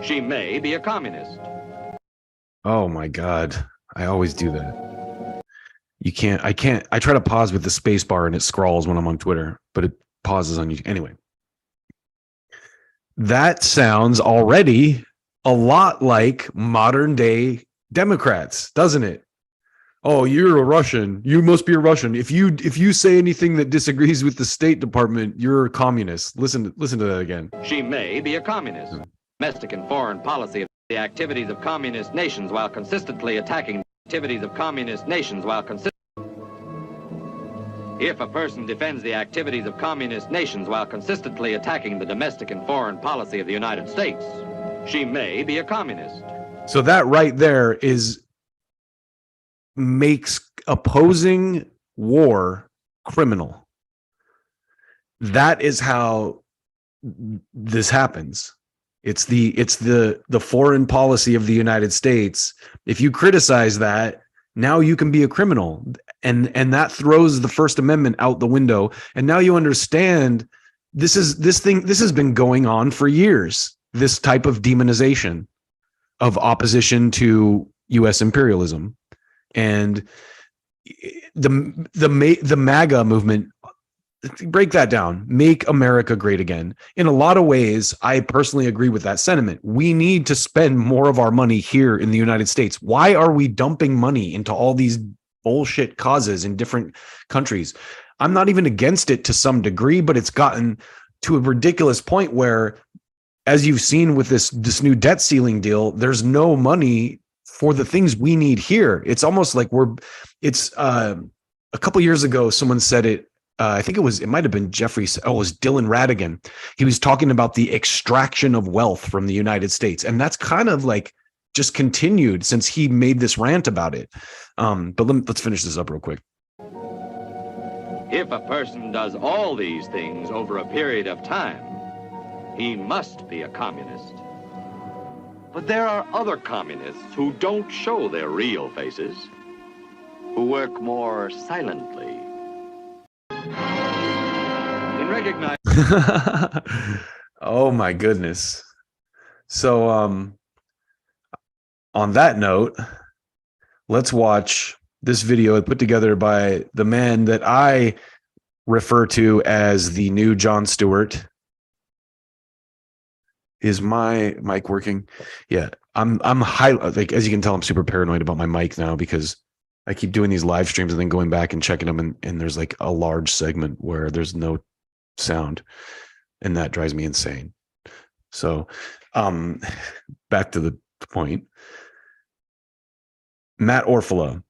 she may be a communist. Oh my God. I always do that. I try to pause with the space bar and it scrolls when I'm on Twitter, but it pauses on you. Anyway. That sounds already a lot like modern day Democrats, doesn't it? Oh, you're a Russian. You must be a Russian. If you say anything that disagrees with the State Department, you're a communist. Listen to that again. She may be a communist. Domestic and foreign policy of the activities of communist nations while consistently attacking the activities of communist nations while If a person defends the activities of communist nations while consistently attacking the domestic and foreign policy of the United States, she may be a communist. So that right there makes opposing war criminal. That is how this happens. It's the foreign policy of the United States. If you criticize that, now you can be a criminal, and that throws the First Amendment out the window. And now you understand this has been going on for years. This type of demonization of opposition to U.S. imperialism, and the MAGA movement. Break that down. Make America great again. In a lot of ways, I personally agree with that sentiment. We need to spend more of our money here in the United States. Why are we dumping money into all these bullshit causes in different countries? I'm not even against it to some degree, but it's gotten to a ridiculous point where, as you've seen with this new debt ceiling deal, there's no money for the things we need here. It's almost like a couple years ago, someone said it. I think it might have been Jeffrey. Oh, it was Dylan Radigan. He was talking about the extraction of wealth from the United States. And that's kind of like just continued since he made this rant about it. But let's finish this up real quick. If a person does all these things over a period of time, he must be a communist. But there are other communists who don't show their real faces, who work more silently. In recognizing Oh my goodness. So on that note, let's watch this video put together by the man that I refer to as the new Jon Stewart. Is my mic working? Yeah, I'm high, like, as you can tell, I'm super paranoid about my mic now because I keep doing these live streams and then going back and checking them, and there's like a large segment where there's no sound, and that drives me insane. So back to the point. Matt Orfalea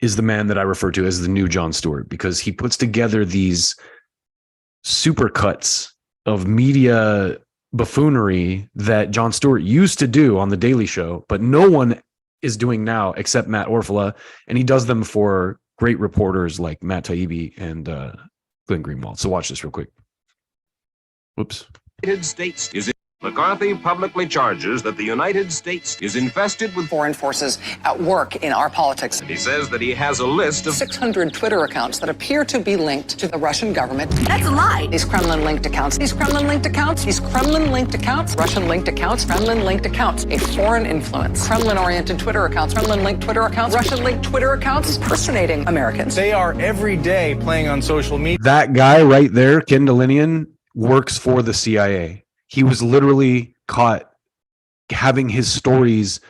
is the man that I refer to as the new Jon Stewart, because he puts together these super cuts of media buffoonery that Jon Stewart used to do on The Daily Show, but no one is doing now except Matt Orfalea, and he does them for great reporters like Matt Taibbi and Glenn Greenwald. So watch this real quick. Whoops. United States is McCarthy publicly charges that the United States is infested with foreign forces at work in our politics. And he says that he has a list of 600 Twitter accounts that appear to be linked to the Russian government. That's a lie. These Kremlin-linked accounts, these Kremlin-linked accounts, these Kremlin-linked accounts, Russian-linked accounts, Kremlin-linked accounts, a foreign influence, Kremlin-oriented Twitter accounts, Kremlin-linked Twitter accounts, Russian-linked Twitter accounts, impersonating Americans. They are every day playing on social media. That guy right there, Ken Delinian, works for the CIA. He was literally caught having his stories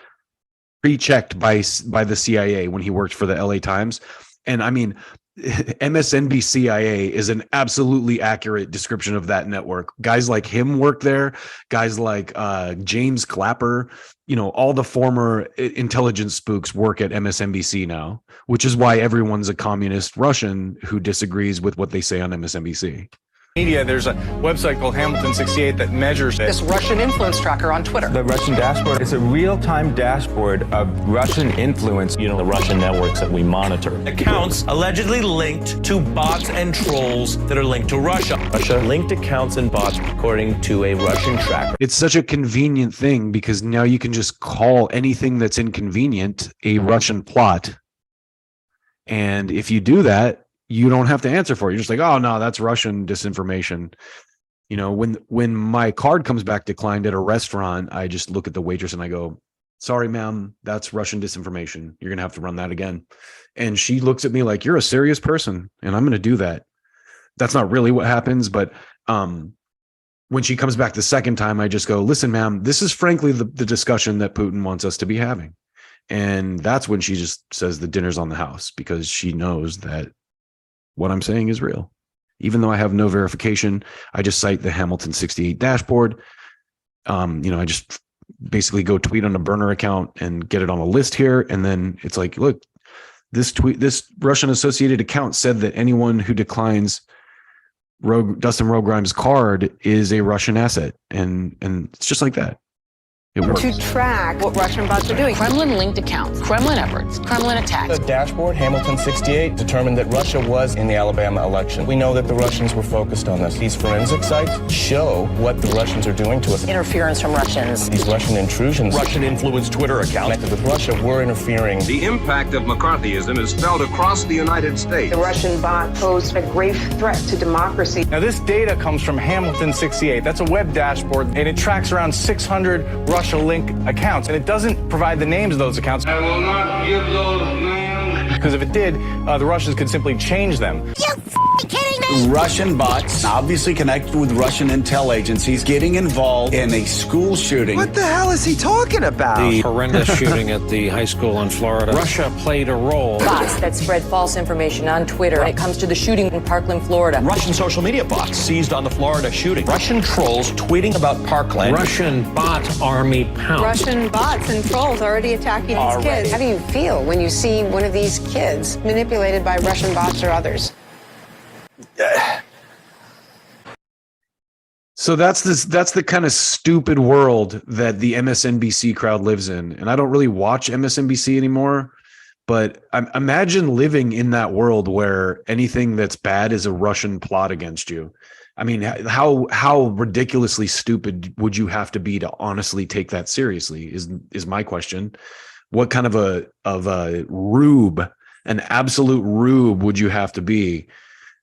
pre-checked by the CIA when he worked for the LA Times. And I mean, MSNBC CIA is an absolutely accurate description of that network. Guys like him work there. Guys like James Clapper, all the former intelligence spooks work at MSNBC now, which is why everyone's a communist Russian who disagrees with what they say on MSNBC. Media, there's a website called Hamilton 68 that measures this Russian influence tracker on Twitter. The Russian dashboard is a real-time dashboard of Russian influence. The Russian networks that we monitor. Accounts allegedly linked to bots and trolls that are linked to Russia. Russia linked accounts and bots according to a Russian tracker. It's such a convenient thing because now you can just call anything that's inconvenient a Russian plot. And if you do that, you don't have to answer for it. You're just like, oh no, that's Russian disinformation. When my card comes back declined at a restaurant, I just look at the waitress and I go, sorry, ma'am, that's Russian disinformation. You're going to have to run that again. And she looks at me like, you're a serious person. And I'm going to do that. That's not really what happens. But when she comes back the second time, I just go, listen, ma'am, this is frankly the discussion that Putin wants us to be having. And that's when she just says the dinner's on the house, because she knows that what I'm saying is real. Even though I have no verification, I just cite the Hamilton 68 dashboard. I just basically go tweet on a burner account and get it on a list here. And then it's like, look, this Russian associated account said that anyone who declines Dustin Rogrimes' card is a Russian asset, and it's just like that. It works. To track what Russian bots are doing. Kremlin-linked accounts, Kremlin efforts, Kremlin attacks. The dashboard, Hamilton 68, determined that Russia was in the Alabama election. We know that the Russians were focused on this. These forensic sites show what the Russians are doing to us. Interference from Russians. These Russian intrusions. Russian-influenced Twitter accounts. Connected with Russia were interfering. The impact of McCarthyism is felt across the United States. The Russian bot posed a grave threat to democracy. Now, this data comes from Hamilton 68. That's a web dashboard, and it tracks around 600 Russia link accounts, and it doesn't provide the names of those accounts. I will not give those names. Because if it did, the Russians could simply change them. You f***ing kidding me? Russian bots obviously connected with Russian intel agencies getting involved in a school shooting. What the hell is he talking about? The horrendous shooting at the high school in Florida. Russia played a role. Bots that spread false information on Twitter when it comes to the shooting in Parkland, Florida. Russian social media bots seized on the Florida shooting. Russian trolls tweeting about Parkland. Russian bot army pounds. Russian bots and trolls already attacking these kids. How do you feel when you see one of these kids manipulated by Russian bots or others? So that's the kind of stupid world that the MSNBC crowd lives in. And I don't really watch MSNBC anymore, but imagine living in that world where anything that's bad is a Russian plot against you. I mean, how ridiculously stupid would you have to be to honestly take that seriously is my question. What kind of a rube, an absolute rube would you have to be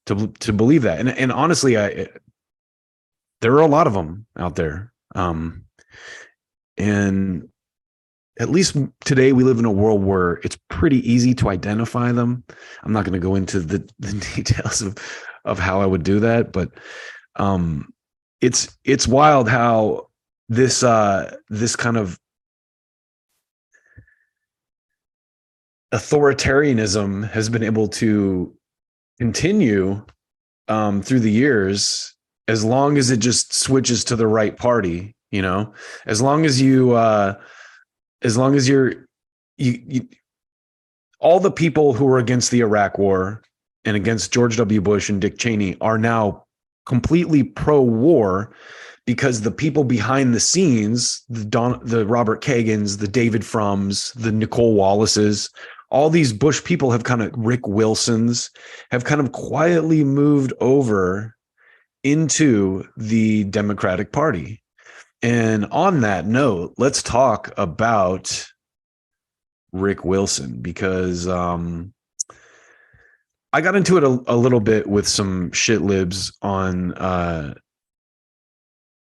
to believe that? And honestly, there are a lot of them out there. And at least today we live in a world where it's pretty easy to identify them. I'm not going to go into the details of how I would do that, but it's wild how this kind of authoritarianism has been able to continue through the years, as long as it just switches to the right party, as long as you're all the people who were against the Iraq War and against George W. Bush and Dick Cheney are now completely pro-war, because the people behind the scenes, the Robert Kagans, the David Frums, the Nicole Wallaces, all these Bush people have Rick Wilsons have kind of quietly moved over into the Democratic Party. And on that note, let's talk about Rick Wilson, because I got into it a little bit with some shit libs on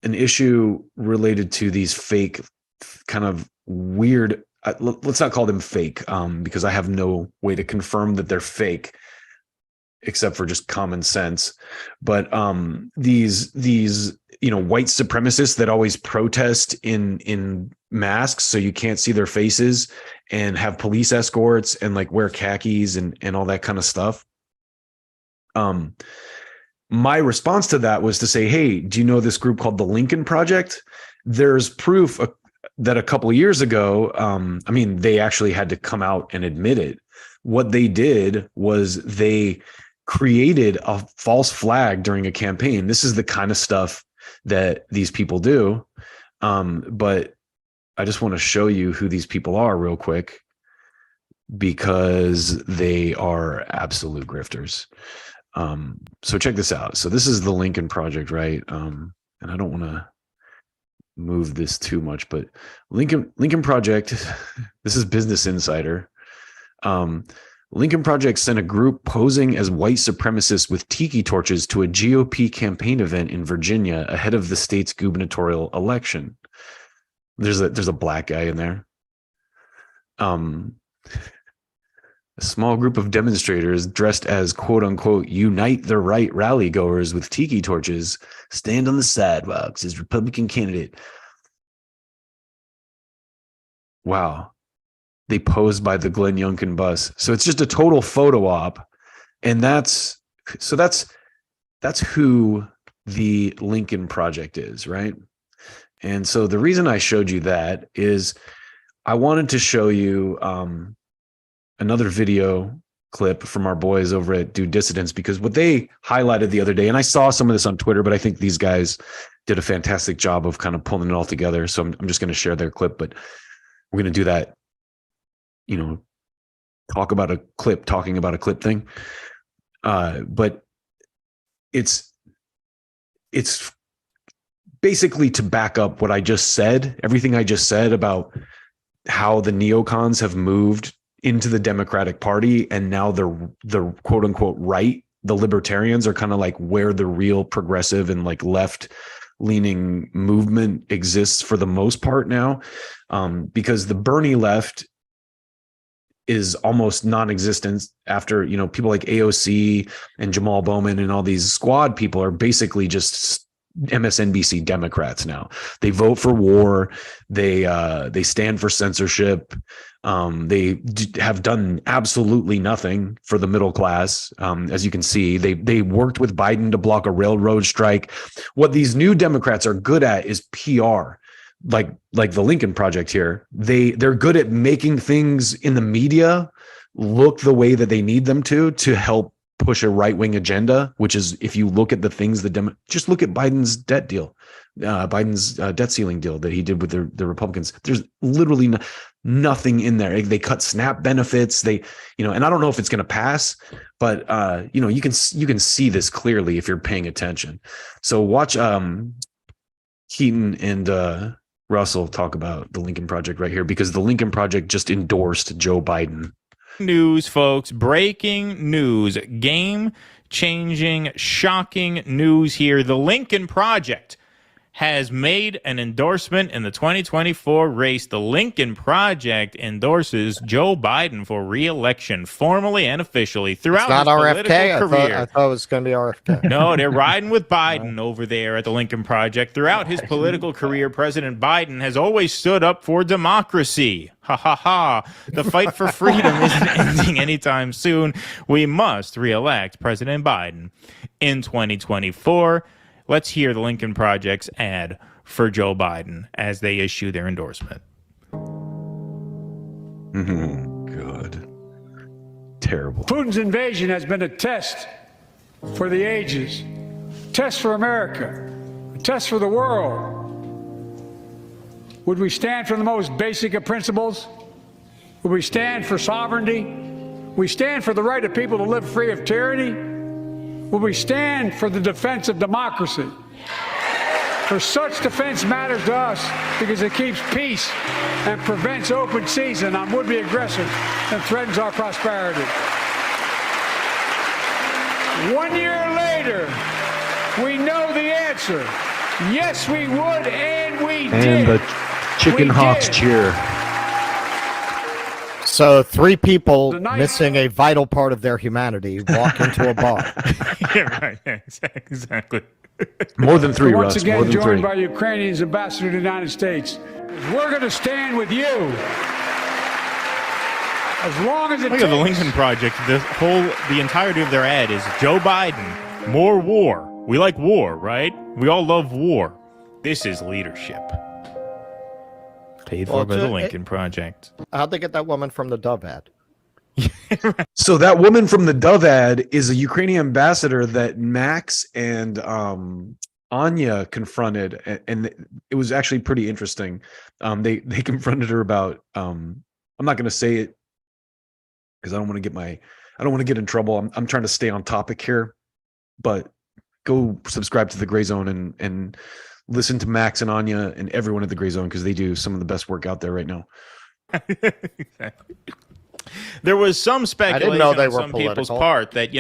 an issue related to these fake, kind of weird, let's not call them fake, because I have no way to confirm that they're fake except for just common sense. But these white supremacists that always protest in masks so you can't see their faces, and have police escorts and wear khakis and all that kind of stuff. My response to that was to say, hey, do you know this group called the Lincoln Project? There's proof that a couple of years ago, they actually had to come out and admit it. What they did was they created a false flag during a campaign. This is the kind of stuff that these people do. But I just want to show you who these people are real quick, because they are absolute grifters. So check this out. So this is the Lincoln Project, right? And I don't want to move this too much, but Lincoln Project, this is Business Insider. Lincoln Project sent a group posing as white supremacists with tiki torches to a GOP campaign event in Virginia ahead of the state's gubernatorial election. There's a black guy in there. A small group of demonstrators dressed as quote unquote unite the right rally goers with tiki torches stand on the sidewalks as Republican candidate. Wow. They posed by the Glenn Youngkin bus. So it's just a total photo op. And that's who the Lincoln Project is, right? And so the reason I showed you that is I wanted to show you another video clip from our boys over at Do Dissidents, because what they highlighted the other day, and I saw some of this on Twitter, but I think these guys did a fantastic job of kind of pulling it all together. So I'm just going to share their clip, but we're going to do that, talking about a clip thing. But it's basically to back up what I just said, everything I just said about how the neocons have moved into the Democratic Party, and now the quote unquote right, the libertarians are kind of like where the real progressive and like left leaning movement exists for the most part now, because the Bernie left is almost non-existent after, people like AOC and Jamal Bowman and all these squad people are basically just MSNBC Democrats now. They vote for war. They stand for censorship. They have done absolutely nothing for the middle class. As you can see, they worked with Biden to block a railroad strike. What these new Democrats are good at is PR. Like the Lincoln Project here, they're good at making things in the media look the way that they need them to help push a right-wing agenda, which is, if you look at the things just look at Biden's debt deal, Biden's debt ceiling deal that he did with the Republicans. There's literally nothing in there. They cut SNAP benefits. And I don't know if it's going to pass, but you can see this clearly if you're paying attention. So watch Keaton and Russell talk about the Lincoln Project right here, because the Lincoln Project just endorsed Joe Biden. News, folks. Breaking news. Game-changing, shocking news here. The Lincoln Project has made an endorsement in the 2024 race. The Lincoln Project endorses Joe Biden for re-election, formally and officially, throughout his political career. I thought it was going to be RFK. No, they're riding with Biden over there at the Lincoln Project. Throughout his political career, President Biden has always stood up for democracy. Ha ha ha. The fight for freedom isn't ending anytime soon. We must re-elect President Biden in 2024. Let's hear the Lincoln Project's ad for Joe Biden as they issue their endorsement. God. Terrible. Putin's invasion has been a test for the ages, a test for America, a test for the world. Would we stand for the most basic of principles? Would we stand for sovereignty? Would we stand for the right of people to live free of tyranny? Will we stand for the defense of democracy? For such defense matters to us because it keeps peace and prevents open season on would-be aggressors and threatens our prosperity. 1 year later, we know the answer. Yes, we would, and we did. And the chicken hawks cheer. So 3 people missing a vital part of their humanity walk into a bar. Yeah, right. Yeah, exactly. More than 3, Once Russ. again, More than 3. joined by Ukrainian's ambassador to the United States. We're going to stand with you. As long as it Look takes. at the Lincoln Project. The entirety of their ad is Joe Biden, more war. We like war, right? We all love war. This is leadership. Paid for by the Lincoln Project. How'd they get that woman from the Dove ad? So that woman from the Dove ad is a Ukrainian ambassador that Max and Anya confronted, and it was actually pretty interesting. They confronted her about I'm not going to say it because I don't want to get in trouble. I'm trying to stay on topic here, but go subscribe to the Gray Zone and listen to Max and Anya and everyone at the Gray Zone, because they do some of the best work out there right now. Exactly. There was some speculation on some people's part that,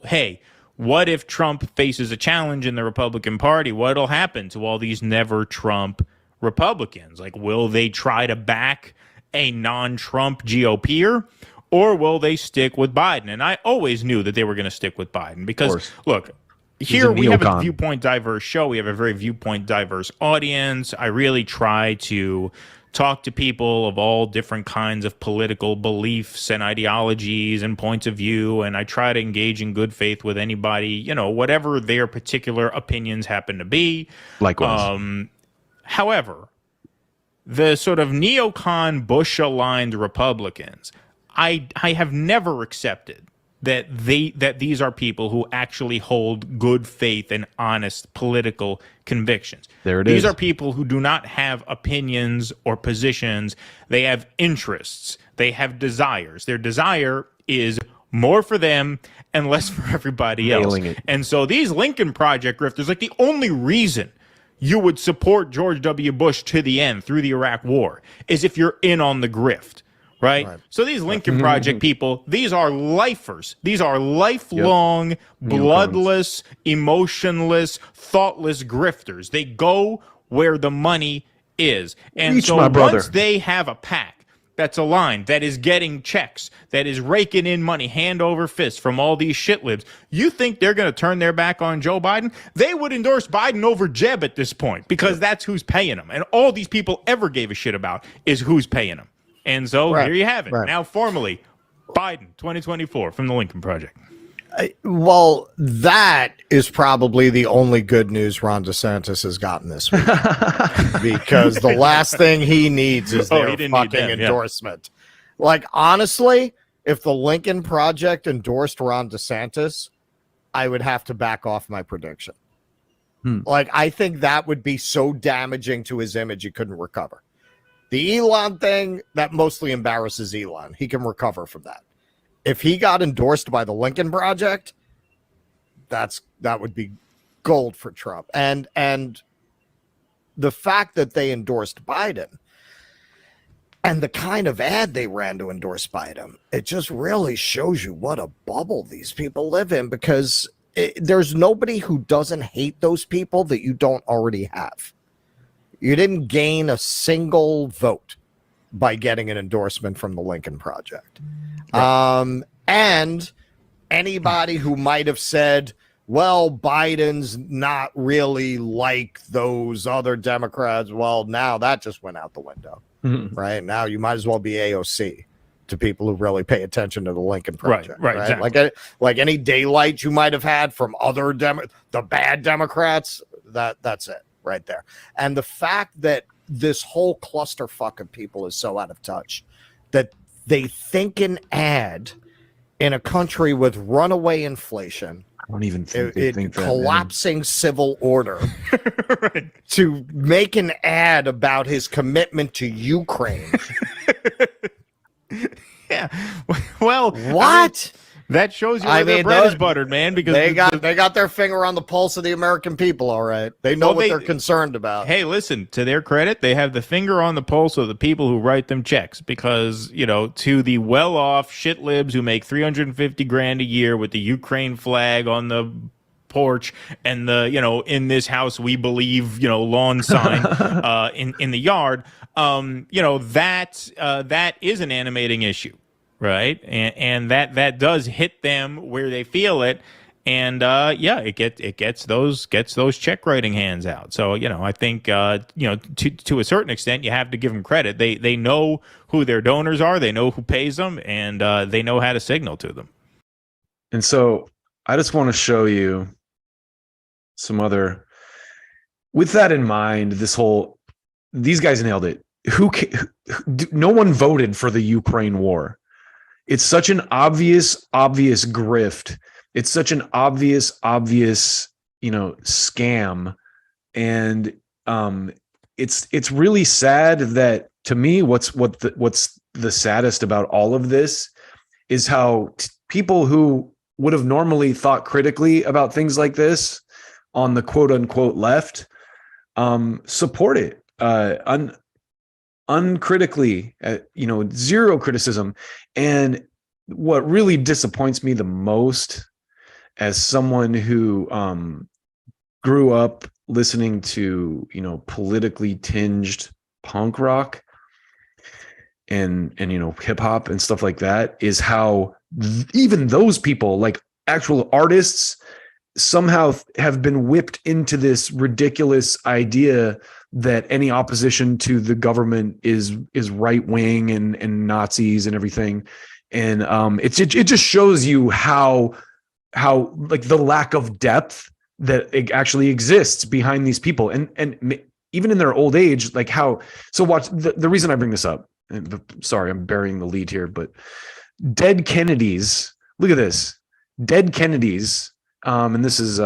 hey, what if Trump faces a challenge in the Republican Party? What'll happen to all these never Trump Republicans? Like, will they try to back a non-Trump GOPer, or will they stick with Biden? And I always knew that they were going to stick with Biden because, look, here we have a viewpoint diverse show. We have a very viewpoint diverse audience. I really try to talk to people of all different kinds of political beliefs and ideologies and points of view, and I try to engage in good faith with anybody, whatever their particular opinions happen to be. Likewise. However, the sort of neocon Bush-aligned Republicans, I have never accepted that these are people who actually hold good faith and honest political convictions. These are people who do not have opinions or positions. They have interests. They have desires. Their desire is more for them and less for everybody else. And so these Lincoln Project grifters, like, the only reason you would support George W. Bush to the end through the Iraq War is if you're in on the grift. Right? So these Lincoln Project people, these are lifers. These are lifelong, bloodless, emotionless, thoughtless grifters. They go where the money is. And so once they have a PAC that's aligned, that is getting checks, that is raking in money hand over fist from all these shitlibs, you think they're going to turn their back on Joe Biden? They would endorse Biden over Jeb at this point, because that's who's paying them. And all these people ever gave a shit about is who's paying them. And so here you have it. Now, formally, Biden 2024 from the Lincoln Project. Well, that is probably the only good news Ron DeSantis has gotten this week. Because the last thing he needs is their fucking endorsement. Like, honestly, if the Lincoln Project endorsed Ron DeSantis, I would have to back off my prediction. Like, I think that would be so damaging to his image he couldn't recover. The Elon thing, that mostly embarrasses Elon. He can recover from that. If he got endorsed by the Lincoln Project, that would be gold for Trump. And the fact that they endorsed Biden and the kind of ad they ran to endorse Biden, it just really shows you what a bubble these people live in, because there's nobody who doesn't hate those people that you don't already have. You didn't gain a single vote by getting an endorsement from the Lincoln Project. And anybody who might have said, well, Biden's not really like those other Democrats, well, now that just went out the window, right? Now you might as well be AOC to people who really pay attention to the Lincoln Project. Right? Exactly. Like any daylight you might have had from other the bad Democrats, that's it. Right there. And the fact that this whole clusterfuck of people is so out of touch that they think an ad in a country with runaway inflation, I don't even think they think that, collapsing civil order, to make an ad about his commitment to Ukraine. Yeah. Well, what? That shows you where their bread is buttered, man. Because they got their finger on the pulse of the American people. All right, they know what they're concerned about. Hey, listen, to their credit, they have the finger on the pulse of the people who write them checks. Because, you know, to the well-off shit libs who make $350,000 a year with the Ukraine flag on the porch and the, you know, in this house we believe, you know, lawn sign in the yard, you know, that is an animating issue. Right. And that does hit them where they feel it. And it gets those check writing hands out. So, you know, I think, you know, to a certain extent, you have to give them credit. They know who their donors are. They know who pays them, and they know how to signal to them. And so I just want to show you some other, with that in mind, these guys nailed it. No one voted for the Ukraine war. It's such an obvious grift. It's such an obvious, you know, scam. And it's really sad that, to me, what's the saddest about all of this is how people who would have normally thought critically about things like this on the quote unquote left support it uncritically, you know, zero criticism. And what really disappoints me the most, as someone who grew up listening to, you know, politically tinged punk rock and you know, hip hop and stuff like that, is how even those people, like actual artists, somehow have been whipped into this ridiculous idea that any opposition to the government is right wing and Nazis and everything. And it just shows you how like the lack of depth that it actually exists behind these people, and even in their old age, like how. So watch the reason I bring this up. And sorry, I'm burying the lead here, but dead Kennedys. Look at this. Dead Kennedys. And this is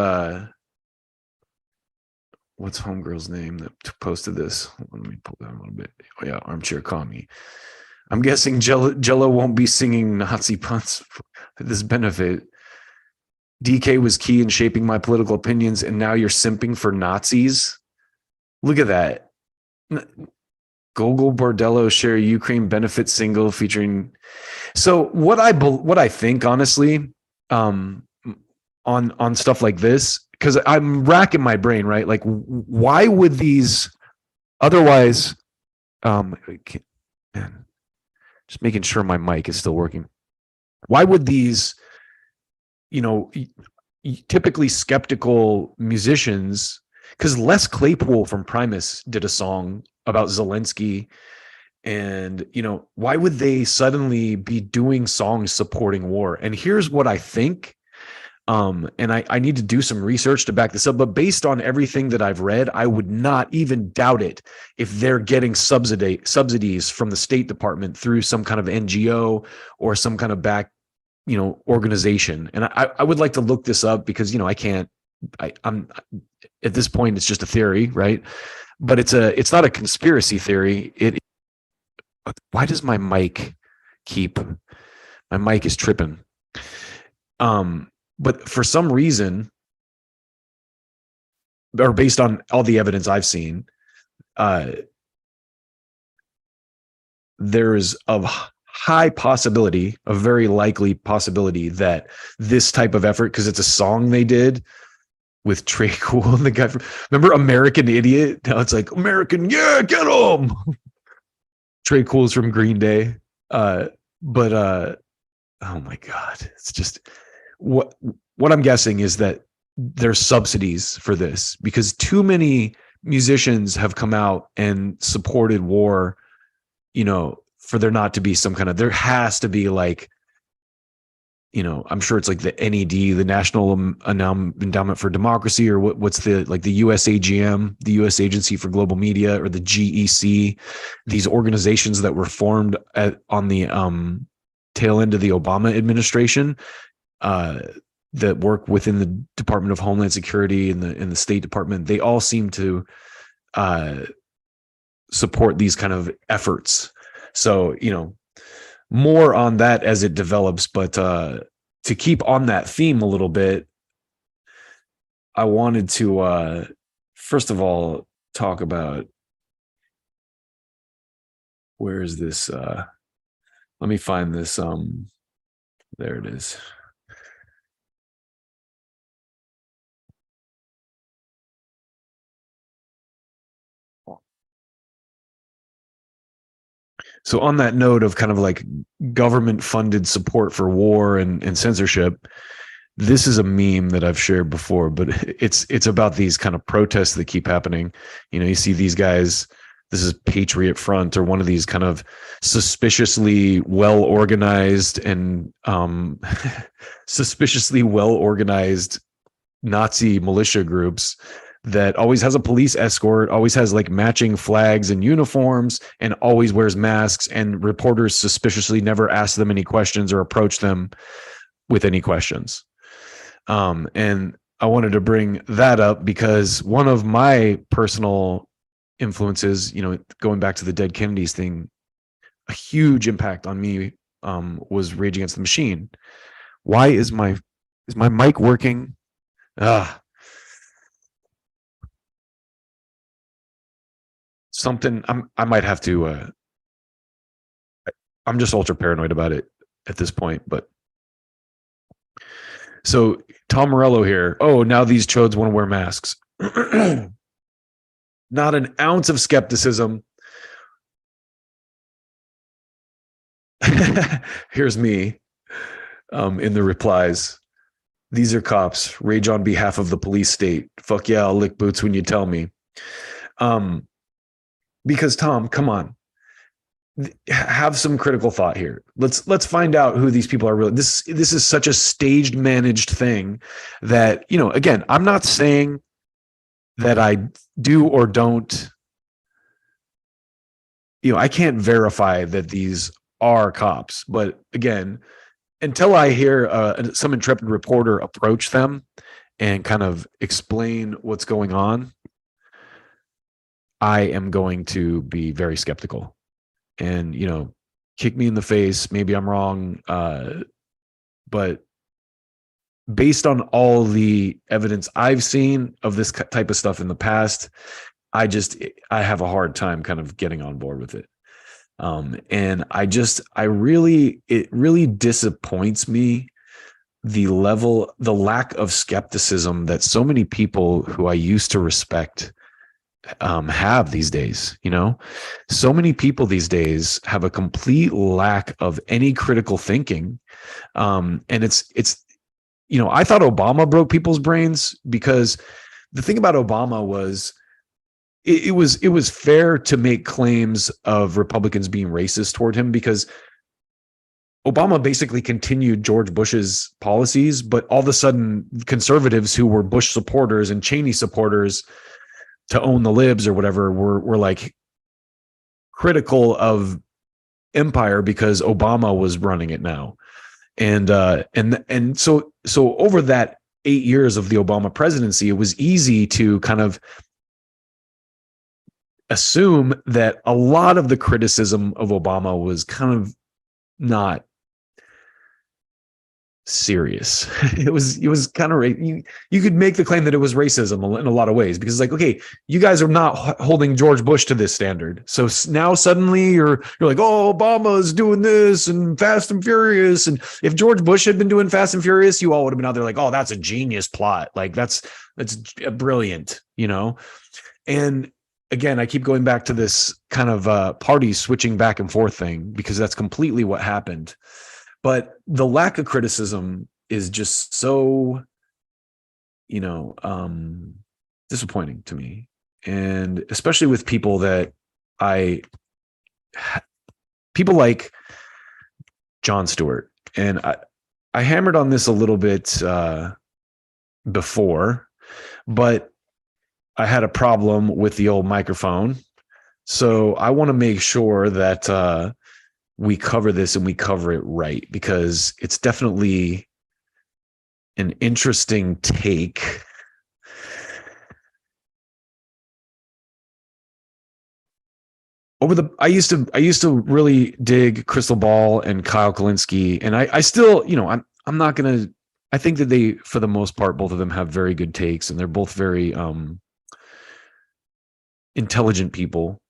what's homegirl's name that posted this? Let me pull down a little bit. Oh yeah, Armchair Commie. I'm guessing Jello won't be singing Nazi punts for this benefit. DK was key in shaping my political opinions, and now you're simping for Nazis. Look at that. Gogol Bordello share Ukraine benefit single featuring. So what I think, honestly, on stuff like this, because I'm racking my brain, right? Like, why would these otherwise? Man, just making sure my mic is still working. Why would these, typically skeptical musicians? Because Les Claypool from Primus did a song about Zelensky, and why would they suddenly be doing songs supporting war? And here's what I think. And I need to do some research to back this up, but based on everything that I've read, I would not even doubt it if they're getting subsidies from the State Department through some kind of NGO or some kind of back, organization. And I would like to look this up because, I'm at this point, it's just a theory, right? But it's not a conspiracy theory. Why does my mic is tripping? But for some reason, or based on all the evidence I've seen, there is a high possibility, a very likely possibility that this type of effort, because it's a song they did with Trey Cool and the guy from, remember American Idiot? Now it's like American, yeah, get him. Trey Cool's from Green Day. Oh my God, it's just what I'm guessing is that there's subsidies for this because too many musicians have come out and supported war, for there not to be some kind of, there has to be like, I'm sure it's like the NED, the National Endowment for Democracy, or what's the USAGM, the U.S. Agency for Global Media, or the GEC, these organizations that were formed on the tail end of the Obama administration, that work within the Department of Homeland Security and the State Department. They all seem to support these kind of efforts. So, more on that as it develops, but to keep on that theme a little bit, I wanted to first of all talk about, where is this? Let me find this. There it is. So on that note of kind of like government funded support for war and censorship, this is a meme that I've shared before, but it's about these kind of protests that keep happening. You see these guys, this is Patriot Front, or one of these kind of suspiciously well organized and Nazi militia groups that always has a police escort, always has like matching flags and uniforms, and always wears masks, and reporters suspiciously never ask them any questions or approach them with any questions. And I wanted to bring that up because one of my personal influences, going back to the Dead Kennedys thing, a huge impact on me was Rage Against the Machine. Why is my mic working? Something I might have to I'm just ultra paranoid about it at this point. But so Tom Morello here, now these chodes want to wear masks. Not an ounce of skepticism. Here's me in the replies. These are cops. Rage on behalf of the police state. Fuck yeah, I'll lick boots when you tell me. Because Tom, come on, have some critical thought here. Let's find out who these people are really. This is such a staged, managed thing that, again, I'm not saying that I do or don't. I can't verify that these are cops. But again, until I hear some intrepid reporter approach them and kind of explain what's going on, I am going to be very skeptical. And, kick me in the face. Maybe I'm wrong. But based on all the evidence I've seen of this type of stuff in the past, I have a hard time kind of getting on board with it. And it really disappoints me the lack of skepticism that so many people who I used to respect have these days. So many people these days have a complete lack of any critical thinking. And it's I thought Obama broke people's brains, because the thing about Obama was it was fair to make claims of Republicans being racist toward him, because Obama basically continued George Bush's policies, but all of a sudden conservatives who were Bush supporters and Cheney supporters to own the libs or whatever were like critical of empire because Obama was running it now. And so over that 8 years of the Obama presidency, it was easy to kind of assume that a lot of the criticism of Obama was kind of not serious. It was kind of you could make the claim that it was racism in a lot of ways, because it's like, okay, you guys are not holding George Bush to this standard, so now suddenly you're like, oh, Obama's doing this and Fast and Furious, and if George Bush had been doing Fast and Furious, you all would have been out there like, oh, that's a genius plot, like that's brilliant, and again, I keep going back to this kind of party switching back and forth thing, because that's completely what happened. But the lack of criticism is just so, disappointing to me. And especially with people people like Jon Stewart. And I hammered on this a little bit before, but I had a problem with the old microphone. So I want to make sure that we cover this and we cover it right, because it's definitely an interesting take. I used to really dig Crystal Ball and Kyle Kalinske, and I still, I'm not going to, I think that they, for the most part, both of them have very good takes, and they're both very intelligent people,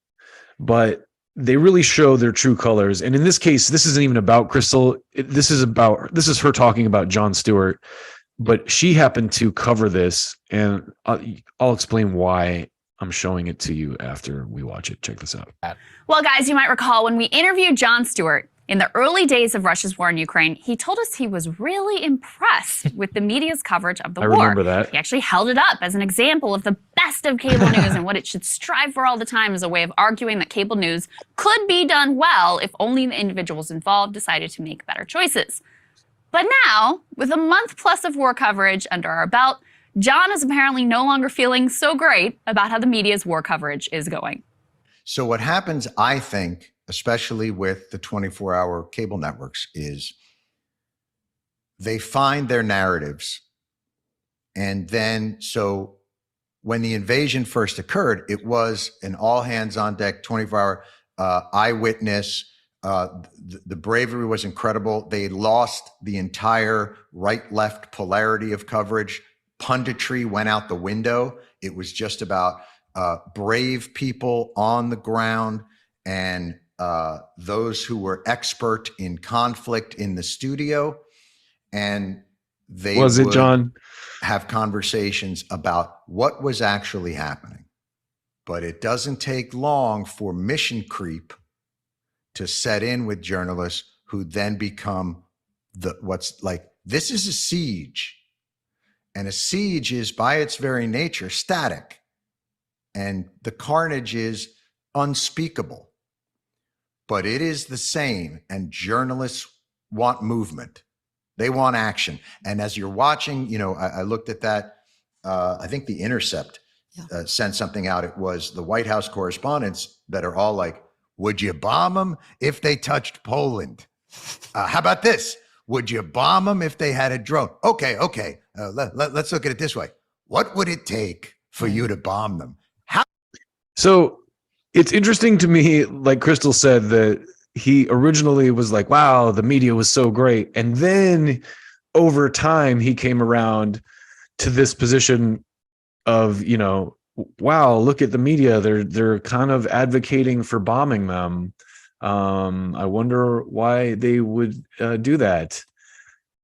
but they really show their true colors. And in this case, this isn't even about Crystal. This is her talking about Jon Stewart, but she happened to cover this, and I'll explain why I'm showing it to you after we watch it. Check this out. Well, guys, you might recall when we interviewed Jon Stewart in the early days of Russia's war in Ukraine, he told us he was really impressed with the media's coverage of the war. I remember that. He actually held it up as an example of the best of cable news and what it should strive for all the time, as a way of arguing that cable news could be done well if only the individuals involved decided to make better choices. But now, with a month plus of war coverage under our belt, Jon is apparently no longer feeling so great about how the media's war coverage is going. So what happens, I think, especially with the 24-hour cable networks, is they find their narratives. And then, so when the invasion first occurred, it was an all hands on deck, 24-hour eyewitness. The bravery was incredible. They lost the entire right-left polarity of coverage. Punditry went out the window. It was just about brave people on the ground and those who were expert in conflict in the studio, and they would have conversations about what was actually happening. But it doesn't take long for mission creep to set in with journalists, who then become this is a siege, and a siege is by its very nature static, and the carnage is unspeakable. But it is the same, and journalists want movement. They want action. And as you're watching, I looked at that. I think The Intercept sent something out. It was the White House correspondents that are all like, Would you bomb them if they touched Poland? How about this? Would you bomb them if they had a drone? Okay. Let's look at it this way. What would it take for you to bomb them? So it's interesting to me, like Crystal said, that he originally was like, wow, the media was so great. And then over time, he came around to this position of, wow, look at the media. They're kind of advocating for bombing them. I wonder why they would do that.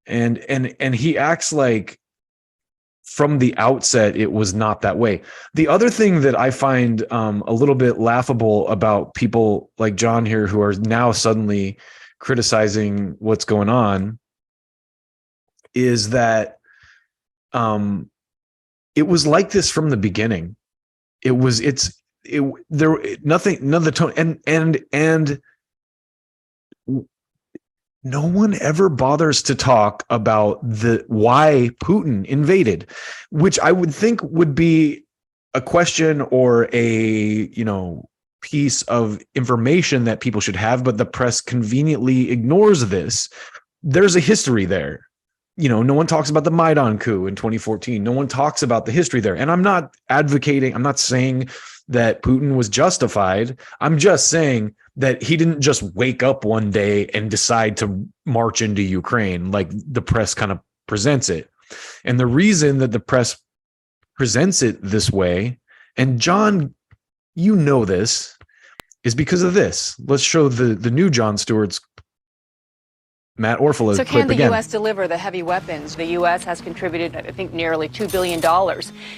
And he acts like from the outset it was not that way. The other thing that I find a little bit laughable about people like John here, who are now suddenly criticizing what's going on, is that it was like this from the beginning. None of the tone, and no one ever bothers to talk about why Putin invaded, which I would think would be a question or a piece of information that people should have, but the press conveniently ignores this. There's a history there. No one talks about the Maidan coup in 2014. No one talks about the history there. And I'm not saying that Putin was justified. I'm just saying that he didn't just wake up one day and decide to march into Ukraine like the press kind of presents it. And the reason that the press presents it this way, and John, this, is because of this. Let's show the new Jon Stewart's Matt Orfalea So clip can the again. U.S. deliver the heavy weapons? The U.S. has contributed, I think, nearly $2 billion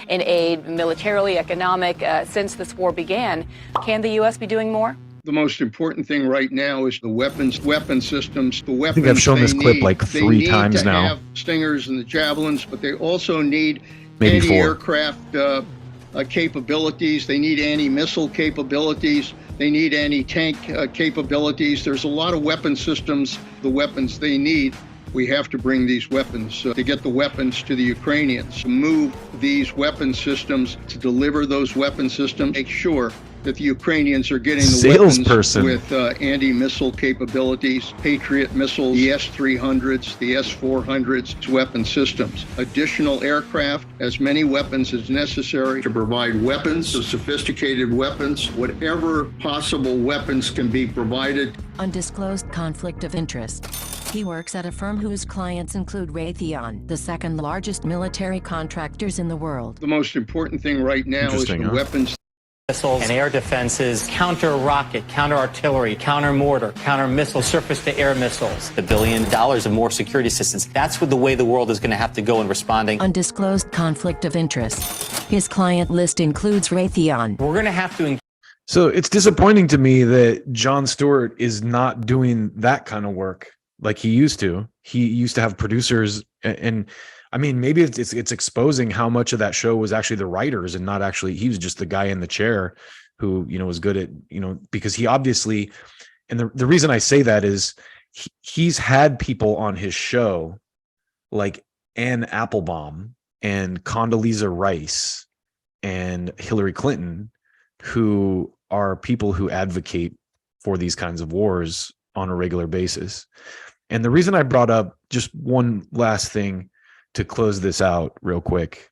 in aid, militarily, economic, since this war began. Can the U.S. be doing more? The most important thing right now is the weapon systems. The weapons I think I've shown this clip like 3 times now. They have Stingers and the Javelins, but they also need Maybe 4. anti-aircraft capabilities. They need anti-missile capabilities. They need anti-tank capabilities. There's a lot of weapon systems, the weapons they need. We have to bring these weapons to get the weapons to the Ukrainians, to move these weapon systems, to deliver those weapon systems, make sure that the Ukrainians are getting the weapons with anti-missile capabilities, Patriot missiles, the S-300s, the S-400s, weapon systems. Additional aircraft, as many weapons as necessary to provide weapons, sophisticated weapons, whatever possible weapons can be provided. Undisclosed conflict of interest. He works at a firm whose clients include Raytheon, the second largest military contractors in the world. The most important thing right now is the weapons. Missiles and air defenses, counter-rocket, counter-artillery, counter-mortar, counter-missile, surface-to-air missiles. $1 billion of more security assistance. That's the way the world is going to have to go in responding. Undisclosed conflict of interest. His client list includes Raytheon. We're going to have to... So it's disappointing to me that Jon Stewart is not doing that kind of work like he used to. He used to have producers, and I mean, maybe it's exposing how much of that show was actually the writers and not actually, he was just the guy in the chair who, was good at, because he obviously, and the reason I say that is he's had people on his show like Ann Applebaum and Condoleezza Rice and Hillary Clinton, who are people who advocate for these kinds of wars on a regular basis. And the reason I brought up just one last thing to close this out real quick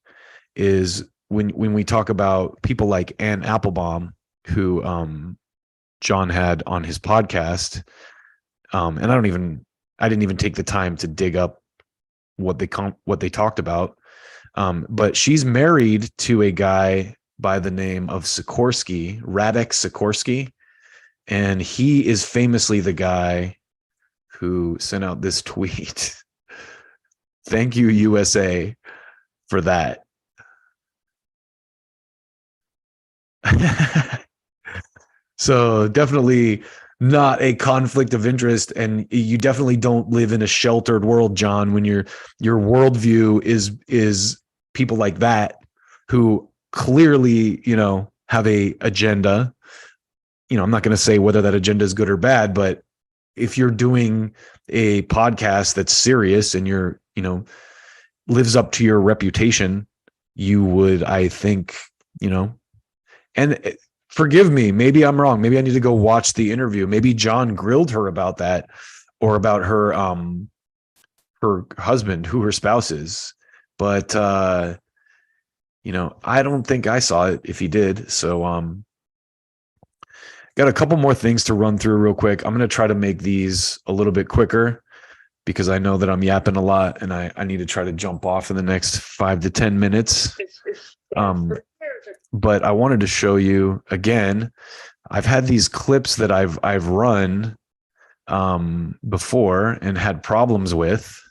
is when we talk about people like Ann Applebaum, who John had on his podcast, and I didn't even take the time to dig up what they talked about, but she's married to a guy by the name of Sikorsky, Radek Sikorsky, and he is famously the guy who sent out this tweet. Thank you, USA, for that. So definitely not a conflict of interest, and you definitely don't live in a sheltered world, John, when your worldview is people like that who clearly, have a agenda. I'm not going to say whether that agenda is good or bad, but if you're doing a podcast that's serious and you're, lives up to your reputation, you would, I think, and forgive me. Maybe I'm wrong. Maybe I need to go watch the interview. Maybe John grilled her about that, or about her husband, who her spouse is. But you know, I don't think I saw it if he did. So got a couple more things to run through real quick. I'm going to try to make these a little bit quicker because I know that I'm yapping a lot and I need to try to jump off in the next 5 to 10 minutes. But I wanted to show you again. I've had these clips that I've run before and had problems with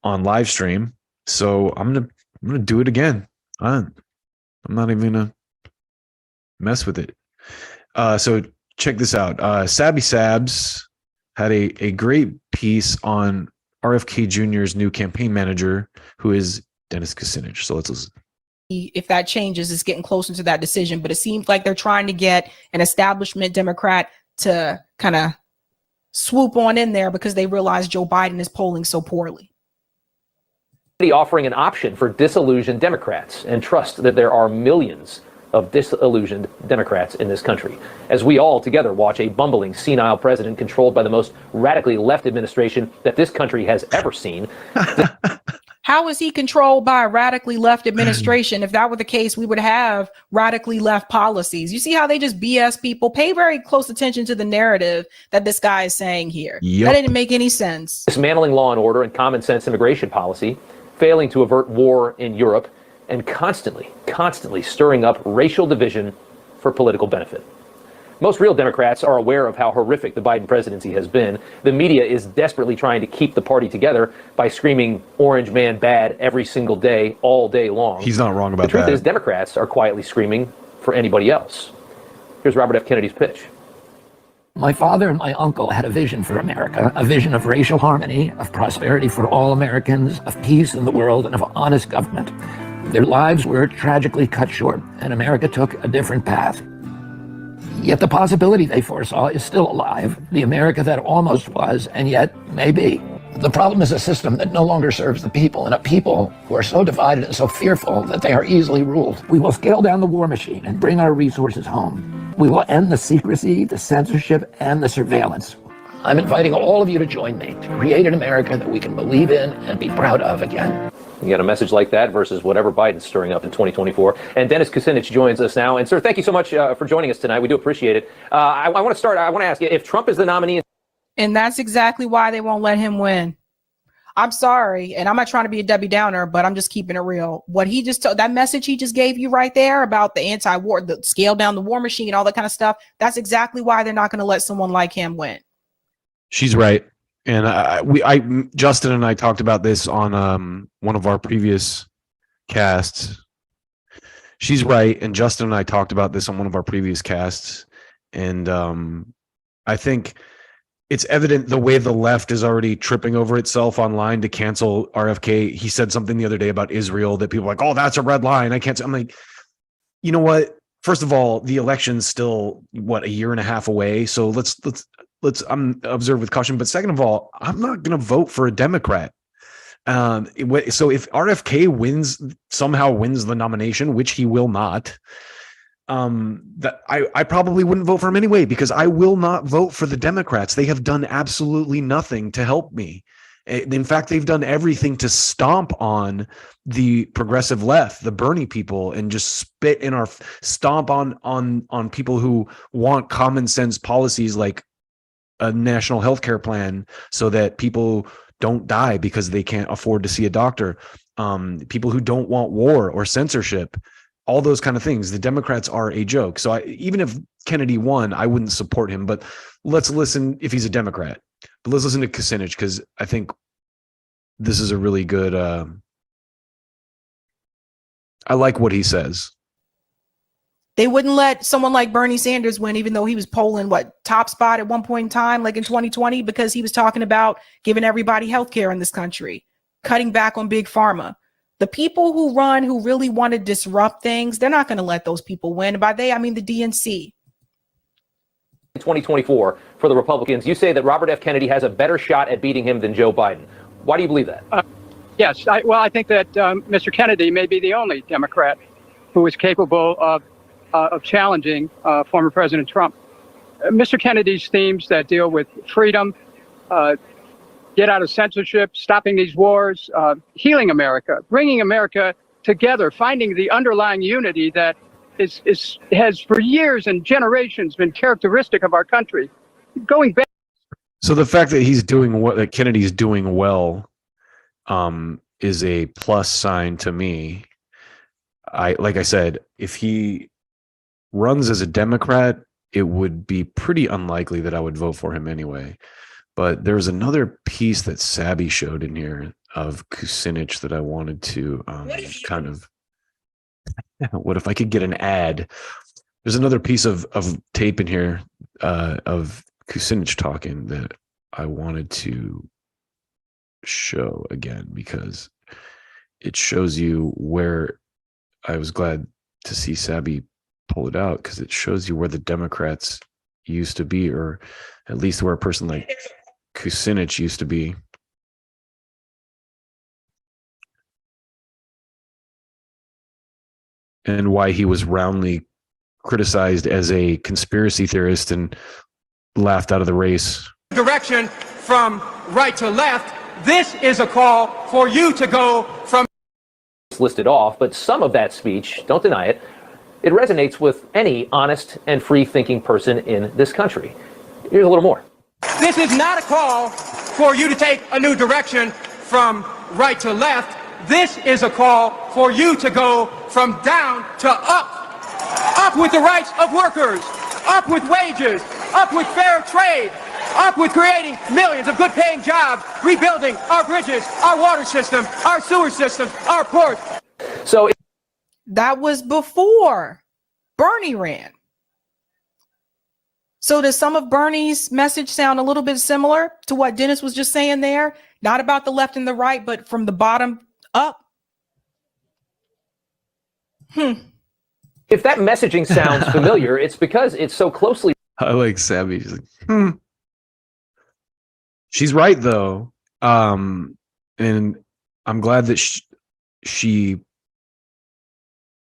on live stream. So I'm gonna do it again. I'm not even gonna mess with it. So check this out. Sabby Sabs had a great piece on RFK Jr.'s new campaign manager, who is Dennis Kucinich. So let's listen. If that changes, it's getting closer to that decision. But it seems like they're trying to get an establishment Democrat to kind of swoop on in there because they realize Joe Biden is polling so poorly. Offering an option for disillusioned Democrats, and trust that there are millions of disillusioned Democrats in this country, as we all together watch a bumbling, senile president controlled by the most radically left administration that this country has ever seen. How is he controlled by a radically left administration? If that were the case, we would have radically left policies. You see how they just BS people? Pay very close attention to the narrative that this guy is saying here. Yep. That didn't make any sense. Dismantling law and order and common sense immigration policy, failing to avert war in Europe, and constantly stirring up racial division for political benefit. Most real Democrats are aware of how horrific the Biden presidency has been. The media is desperately trying to keep the party together by screaming "Orange man bad" every single day, all day long. He's not wrong about that. The truth is, Democrats are quietly screaming for anybody else. Here's Robert F. Kennedy's pitch. My father and my uncle had a vision for America, a vision of racial harmony, of prosperity for all Americans, of peace in the world, and of honest government. Their lives were tragically cut short, and America took a different path. Yet the possibility they foresaw is still alive, the America that almost was, and yet may be. The problem is a system that no longer serves the people, and a people who are so divided and so fearful that they are easily ruled. We will scale down the war machine and bring our resources home. We will end the secrecy, the censorship, and the surveillance. I'm inviting all of you to join me to create an America that we can believe in and be proud of again. You get a message like that versus whatever Biden's stirring up in 2024. And Dennis Kucinich joins us now. And sir, thank you so much for joining us tonight. We do appreciate it. I want to ask you, if Trump is the nominee. And that's exactly why they won't let him win. I'm sorry. And I'm not trying to be a Debbie Downer, but I'm just keeping it real. What he just told, that message he just gave you right there about the anti-war, the scale down the war machine, all that kind of stuff. That's exactly why they're not going to let someone like him win. She's right. And Justin and I talked about this on one of our previous casts. She's right, and Justin and I talked about this on one of our previous casts. And I think it's evident the way the left is already tripping over itself online to cancel RFK. He said something the other day about Israel that people are like, "Oh, that's a red line. I can't." I'm like, you know what? First of all, the election's still a year and a half away. So let's observe with caution. But second of all, I'm not going to vote for a Democrat. So if RFK somehow wins the nomination, which he will not, I probably wouldn't vote for him anyway, because I will not vote for the Democrats. They have done absolutely nothing to help me. In fact, they've done everything to stomp on the progressive left, the Bernie people, and just stomp on people who want common sense policies like a national health care plan so that people don't die because they can't afford to see a doctor. People who don't want war or censorship, all those kind of things. The Democrats are a joke. So even if Kennedy won, I wouldn't support him. But let's listen if he's a Democrat. But let's listen to Kucinich, because I think this is a really good. I like what he says. They wouldn't let someone like Bernie Sanders win, even though he was polling top spot at one point in time, like in 2020, because he was talking about giving everybody health care in this country, cutting back on big pharma. The people who really want to disrupt things, they're not going to let those people win. By they, I mean the DNC. 2024 for the Republicans, you say that Robert F. Kennedy has a better shot at beating him than Joe Biden. Why do you believe that? Yes. I think that Mr. Kennedy may be the only Democrat who is capable of of challenging former President Trump. Mr. Kennedy's themes that deal with freedom, get out of censorship, stopping these wars, healing America, bringing America together, finding the underlying unity that has for years and generations been characteristic of our country. Going back. So the fact that he's doing what that Kennedy's doing well is a plus sign to me. Like I said, if he runs as a Democrat, it would be pretty unlikely that I would vote for him anyway. But there's another piece that Sabby showed in here of Kucinich that I wanted to kind of. What if I could get an ad? There's another piece of tape in here of Kucinich talking that I wanted to show again because it shows you where. I was glad to see Sabby pull it out because it shows you where the Democrats used to be, or at least where a person like Kucinich used to be. And why he was roundly criticized as a conspiracy theorist and laughed out of the race. Direction from right to left. This is a call for you to go from listed off, but some of that speech, don't deny it, it resonates with any honest and free-thinking person in this country. Here's a little more. This is not a call for you to take a new direction from right to left. This is a call for you to go from down to up. Up with the rights of workers, up with wages, up with fair trade, up with creating millions of good-paying jobs, rebuilding our bridges, our water system, our sewer system, our ports. So that was before Bernie ran. So does some of Bernie's message sound a little bit similar to what Dennis was just saying there? Not about the left and the right, but from the bottom up? If that messaging sounds familiar, it's because it's so closely. I like Sabby. She's like, She's right though, and I'm glad that she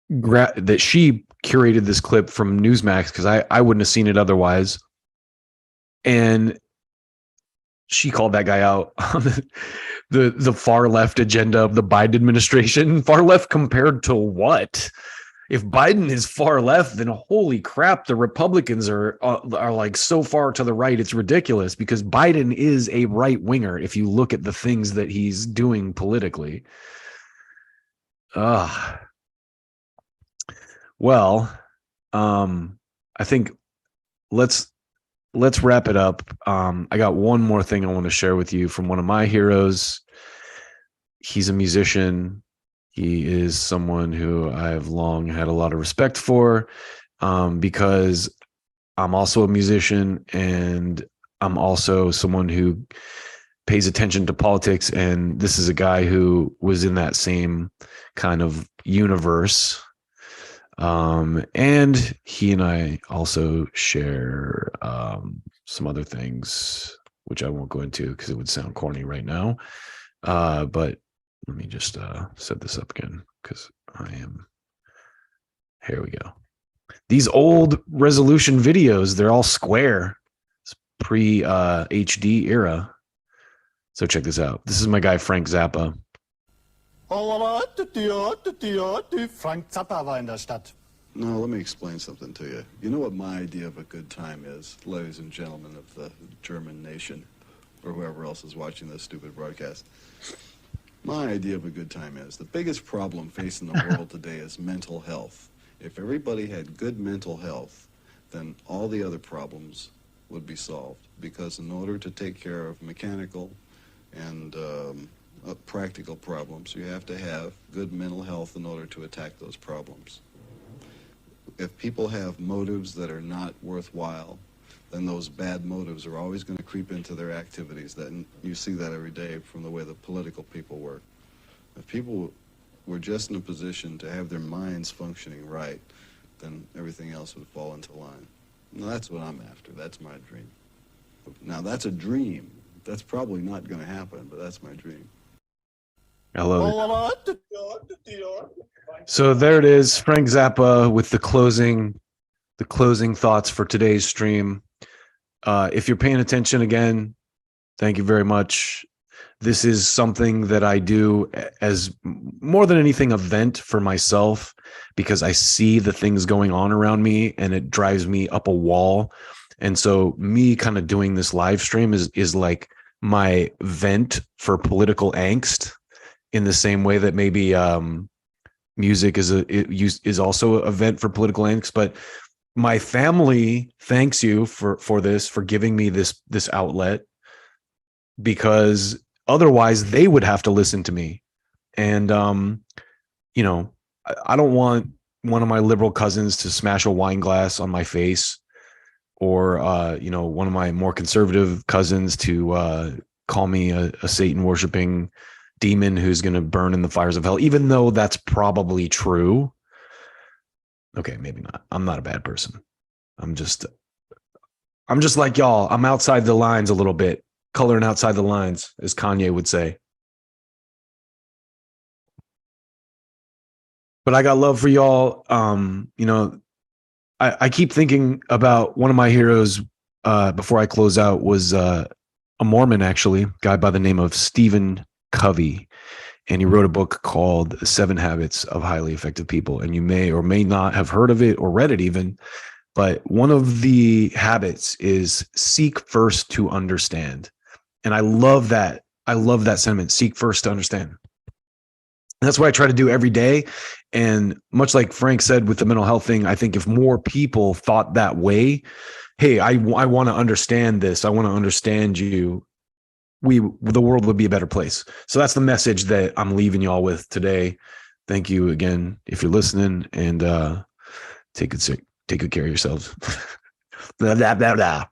curated this clip from Newsmax because I wouldn't have seen it otherwise. And she called that guy out on the far left agenda of the Biden administration. Far left compared to what? If Biden is far left, then holy crap, the Republicans are like so far to the right. It's ridiculous because Biden is a right winger. If you look at the things that he's doing politically. Well, I think let's wrap it up. I got one more thing I want to share with you from one of my heroes. He's a musician. He is someone who I have long had a lot of respect for because I'm also a musician and I'm also someone who pays attention to politics. And this is a guy who was in that same kind of universe. And he and I also share some other things, which I won't go into because it would sound corny right now. But let me just set this up again because here we go. These old resolution videos, they're all square. It's pre HD era. So check this out. This is my guy, Frank Zappa. Frank Zappa war in der Stadt. No, let me explain something to you. You know what my idea of a good time is, ladies and gentlemen of the German nation, or whoever else is watching this stupid broadcast. My idea of a good time is, the biggest problem facing the world today is mental health. If everybody had good mental health, then all the other problems would be solved. Because in order to take care of mechanical and practical problems, you have to have good mental health in order to attack those problems. If people have motives that are not worthwhile, then those bad motives are always going to creep into their activities. And you see that every day from the way the political people work. If people were just in a position to have their minds functioning right, then everything else would fall into line. Now, that's what I'm after. That's my dream. Now, that's a dream. That's probably not going to happen, but that's my dream. I love it. So there it is, Frank Zappa with the closing thoughts for today's stream. If you're paying attention again, thank you very much. This is something that I do as more than anything a vent for myself, because I see the things going on around me and it drives me up a wall. And so me kind of doing this live stream is like my vent for political angst, in the same way that maybe music is also a vent for political angst. But my family thanks you for this, for giving me this outlet, because otherwise they would have to listen to me. And you know, I don't want one of my liberal cousins to smash a wine glass on my face, or you know, one of my more conservative cousins to call me a Satan worshiping demon who's going to burn in the fires of hell, even though that's probably true. Okay, maybe not. I'm not a bad person. I'm just like y'all. I'm outside the lines a little bit, coloring outside the lines, as Kanye would say. But I got love for y'all. You know, I keep thinking about one of my heroes before I close out was a Mormon, actually, a guy by the name of Stephen Covey. And he wrote a book called 7 Habits of Highly Effective People. And you may or may not have heard of it or read it even. But one of the habits is seek first to understand. And I love that. I love that sentiment. Seek first to understand. And that's what I try to do every day. And much like Frank said with the mental health thing, I think if more people thought that way, hey, I want to understand this. I want to understand you. The world would be a better place. So that's the message that I'm leaving y'all with today. Thank you again if you're listening, and take good care of yourselves. Blah, blah, blah, blah.